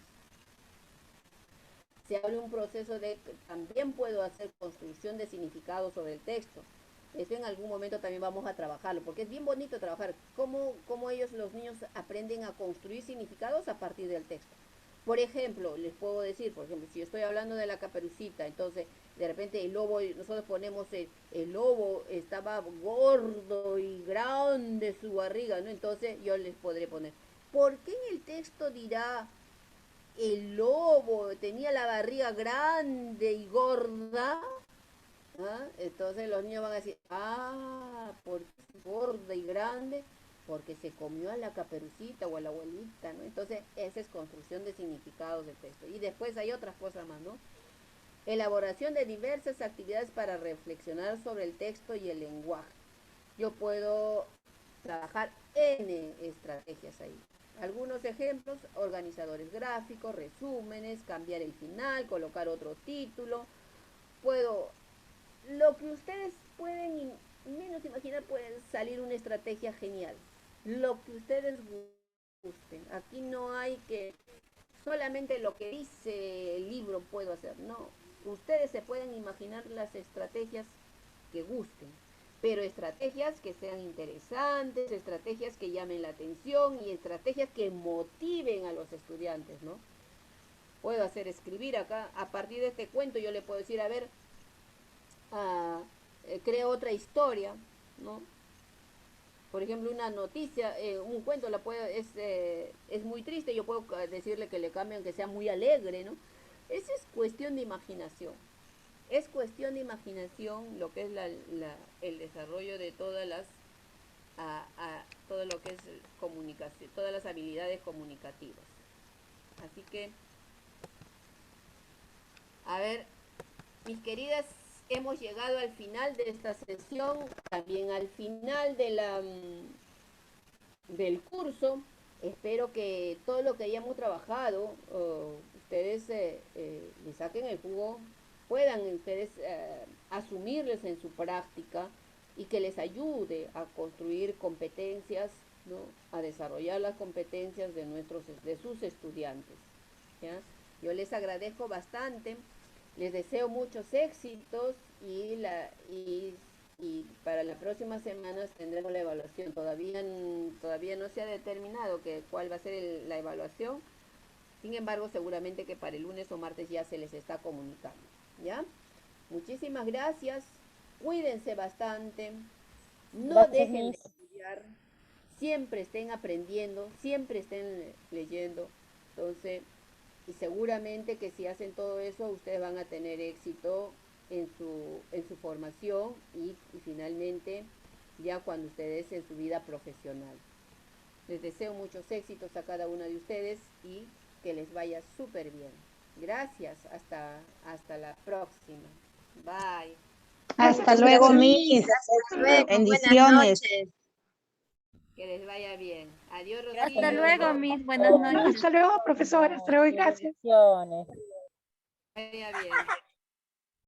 Se abre un proceso de, también puedo hacer construcción de significado sobre el texto. Esto en algún momento también vamos a trabajarlo, porque es bien bonito trabajar cómo ellos, los niños, aprenden a construir significados a partir del texto. Por ejemplo, les puedo decir, por ejemplo, si yo estoy hablando de la Caperucita, entonces de repente el lobo, nosotros ponemos el lobo estaba gordo y grande su barriga, ¿no? Entonces yo les podré poner, ¿por qué en el texto dirá el lobo tenía la barriga grande y gorda? ¿Ah? Entonces los niños van a decir, ¿por qué es gorda y grande? Porque se comió a la Caperucita o a la abuelita, ¿no? Entonces, esa es construcción de significados del texto. Y después hay otras cosas más, ¿no? Elaboración de diversas actividades para reflexionar sobre el texto y el lenguaje. Yo puedo trabajar N estrategias ahí. Algunos ejemplos: organizadores gráficos, resúmenes, cambiar el final, colocar otro título. Lo que ustedes pueden menos imaginar, puede salir una estrategia genial. Lo que ustedes gusten. Aquí no hay que solamente lo que dice el libro puedo hacer. No, ustedes se pueden imaginar las estrategias que gusten, pero estrategias que sean interesantes, estrategias que llamen la atención y estrategias que motiven a los estudiantes, ¿no? Puedo hacer escribir acá, a partir de este cuento yo le puedo decir, a ver, creo otra historia, ¿no? Por ejemplo, una noticia, un cuento es muy triste, yo puedo decirle que le cambien, que sea muy alegre, ¿no? Eso es cuestión de imaginación. Es cuestión de imaginación lo que es el desarrollo de todas las, todo lo que es comunicación, todas las habilidades comunicativas. Así que, a ver, mis queridas, hemos llegado al final de esta sesión, también al final de del curso. Espero que todo lo que hayamos trabajado, ustedes le saquen el jugo, puedan ustedes asumirlos en su práctica y que les ayude a construir competencias, ¿no? A desarrollar las competencias de sus estudiantes, ¿ya? Yo les agradezco bastante. Les deseo muchos éxitos y para la próxima semana tendremos la evaluación. Todavía no se ha determinado cuál va a ser la evaluación. Sin embargo, seguramente que para el lunes o martes ya se les está comunicando, ¿ya? Muchísimas gracias. Cuídense bastante. No Gracias, dejen de Miss. estudiar. Siempre estén aprendiendo, siempre estén leyendo. Entonces, y seguramente que si hacen todo eso, ustedes van a tener éxito en su formación y finalmente ya cuando ustedes en su vida profesional. Les deseo muchos éxitos a cada una de ustedes y que les vaya súper bien. Gracias, hasta la próxima. Bye. Hasta luego, Miss. Hasta luego, Bendiciones. buenas noches. Que les vaya bien. Adiós, Rocío. Hasta luego, Miss. Buenas noches. Hasta luego, profesora. Hasta luego y gracias. Bendiciones. Que les vaya bien.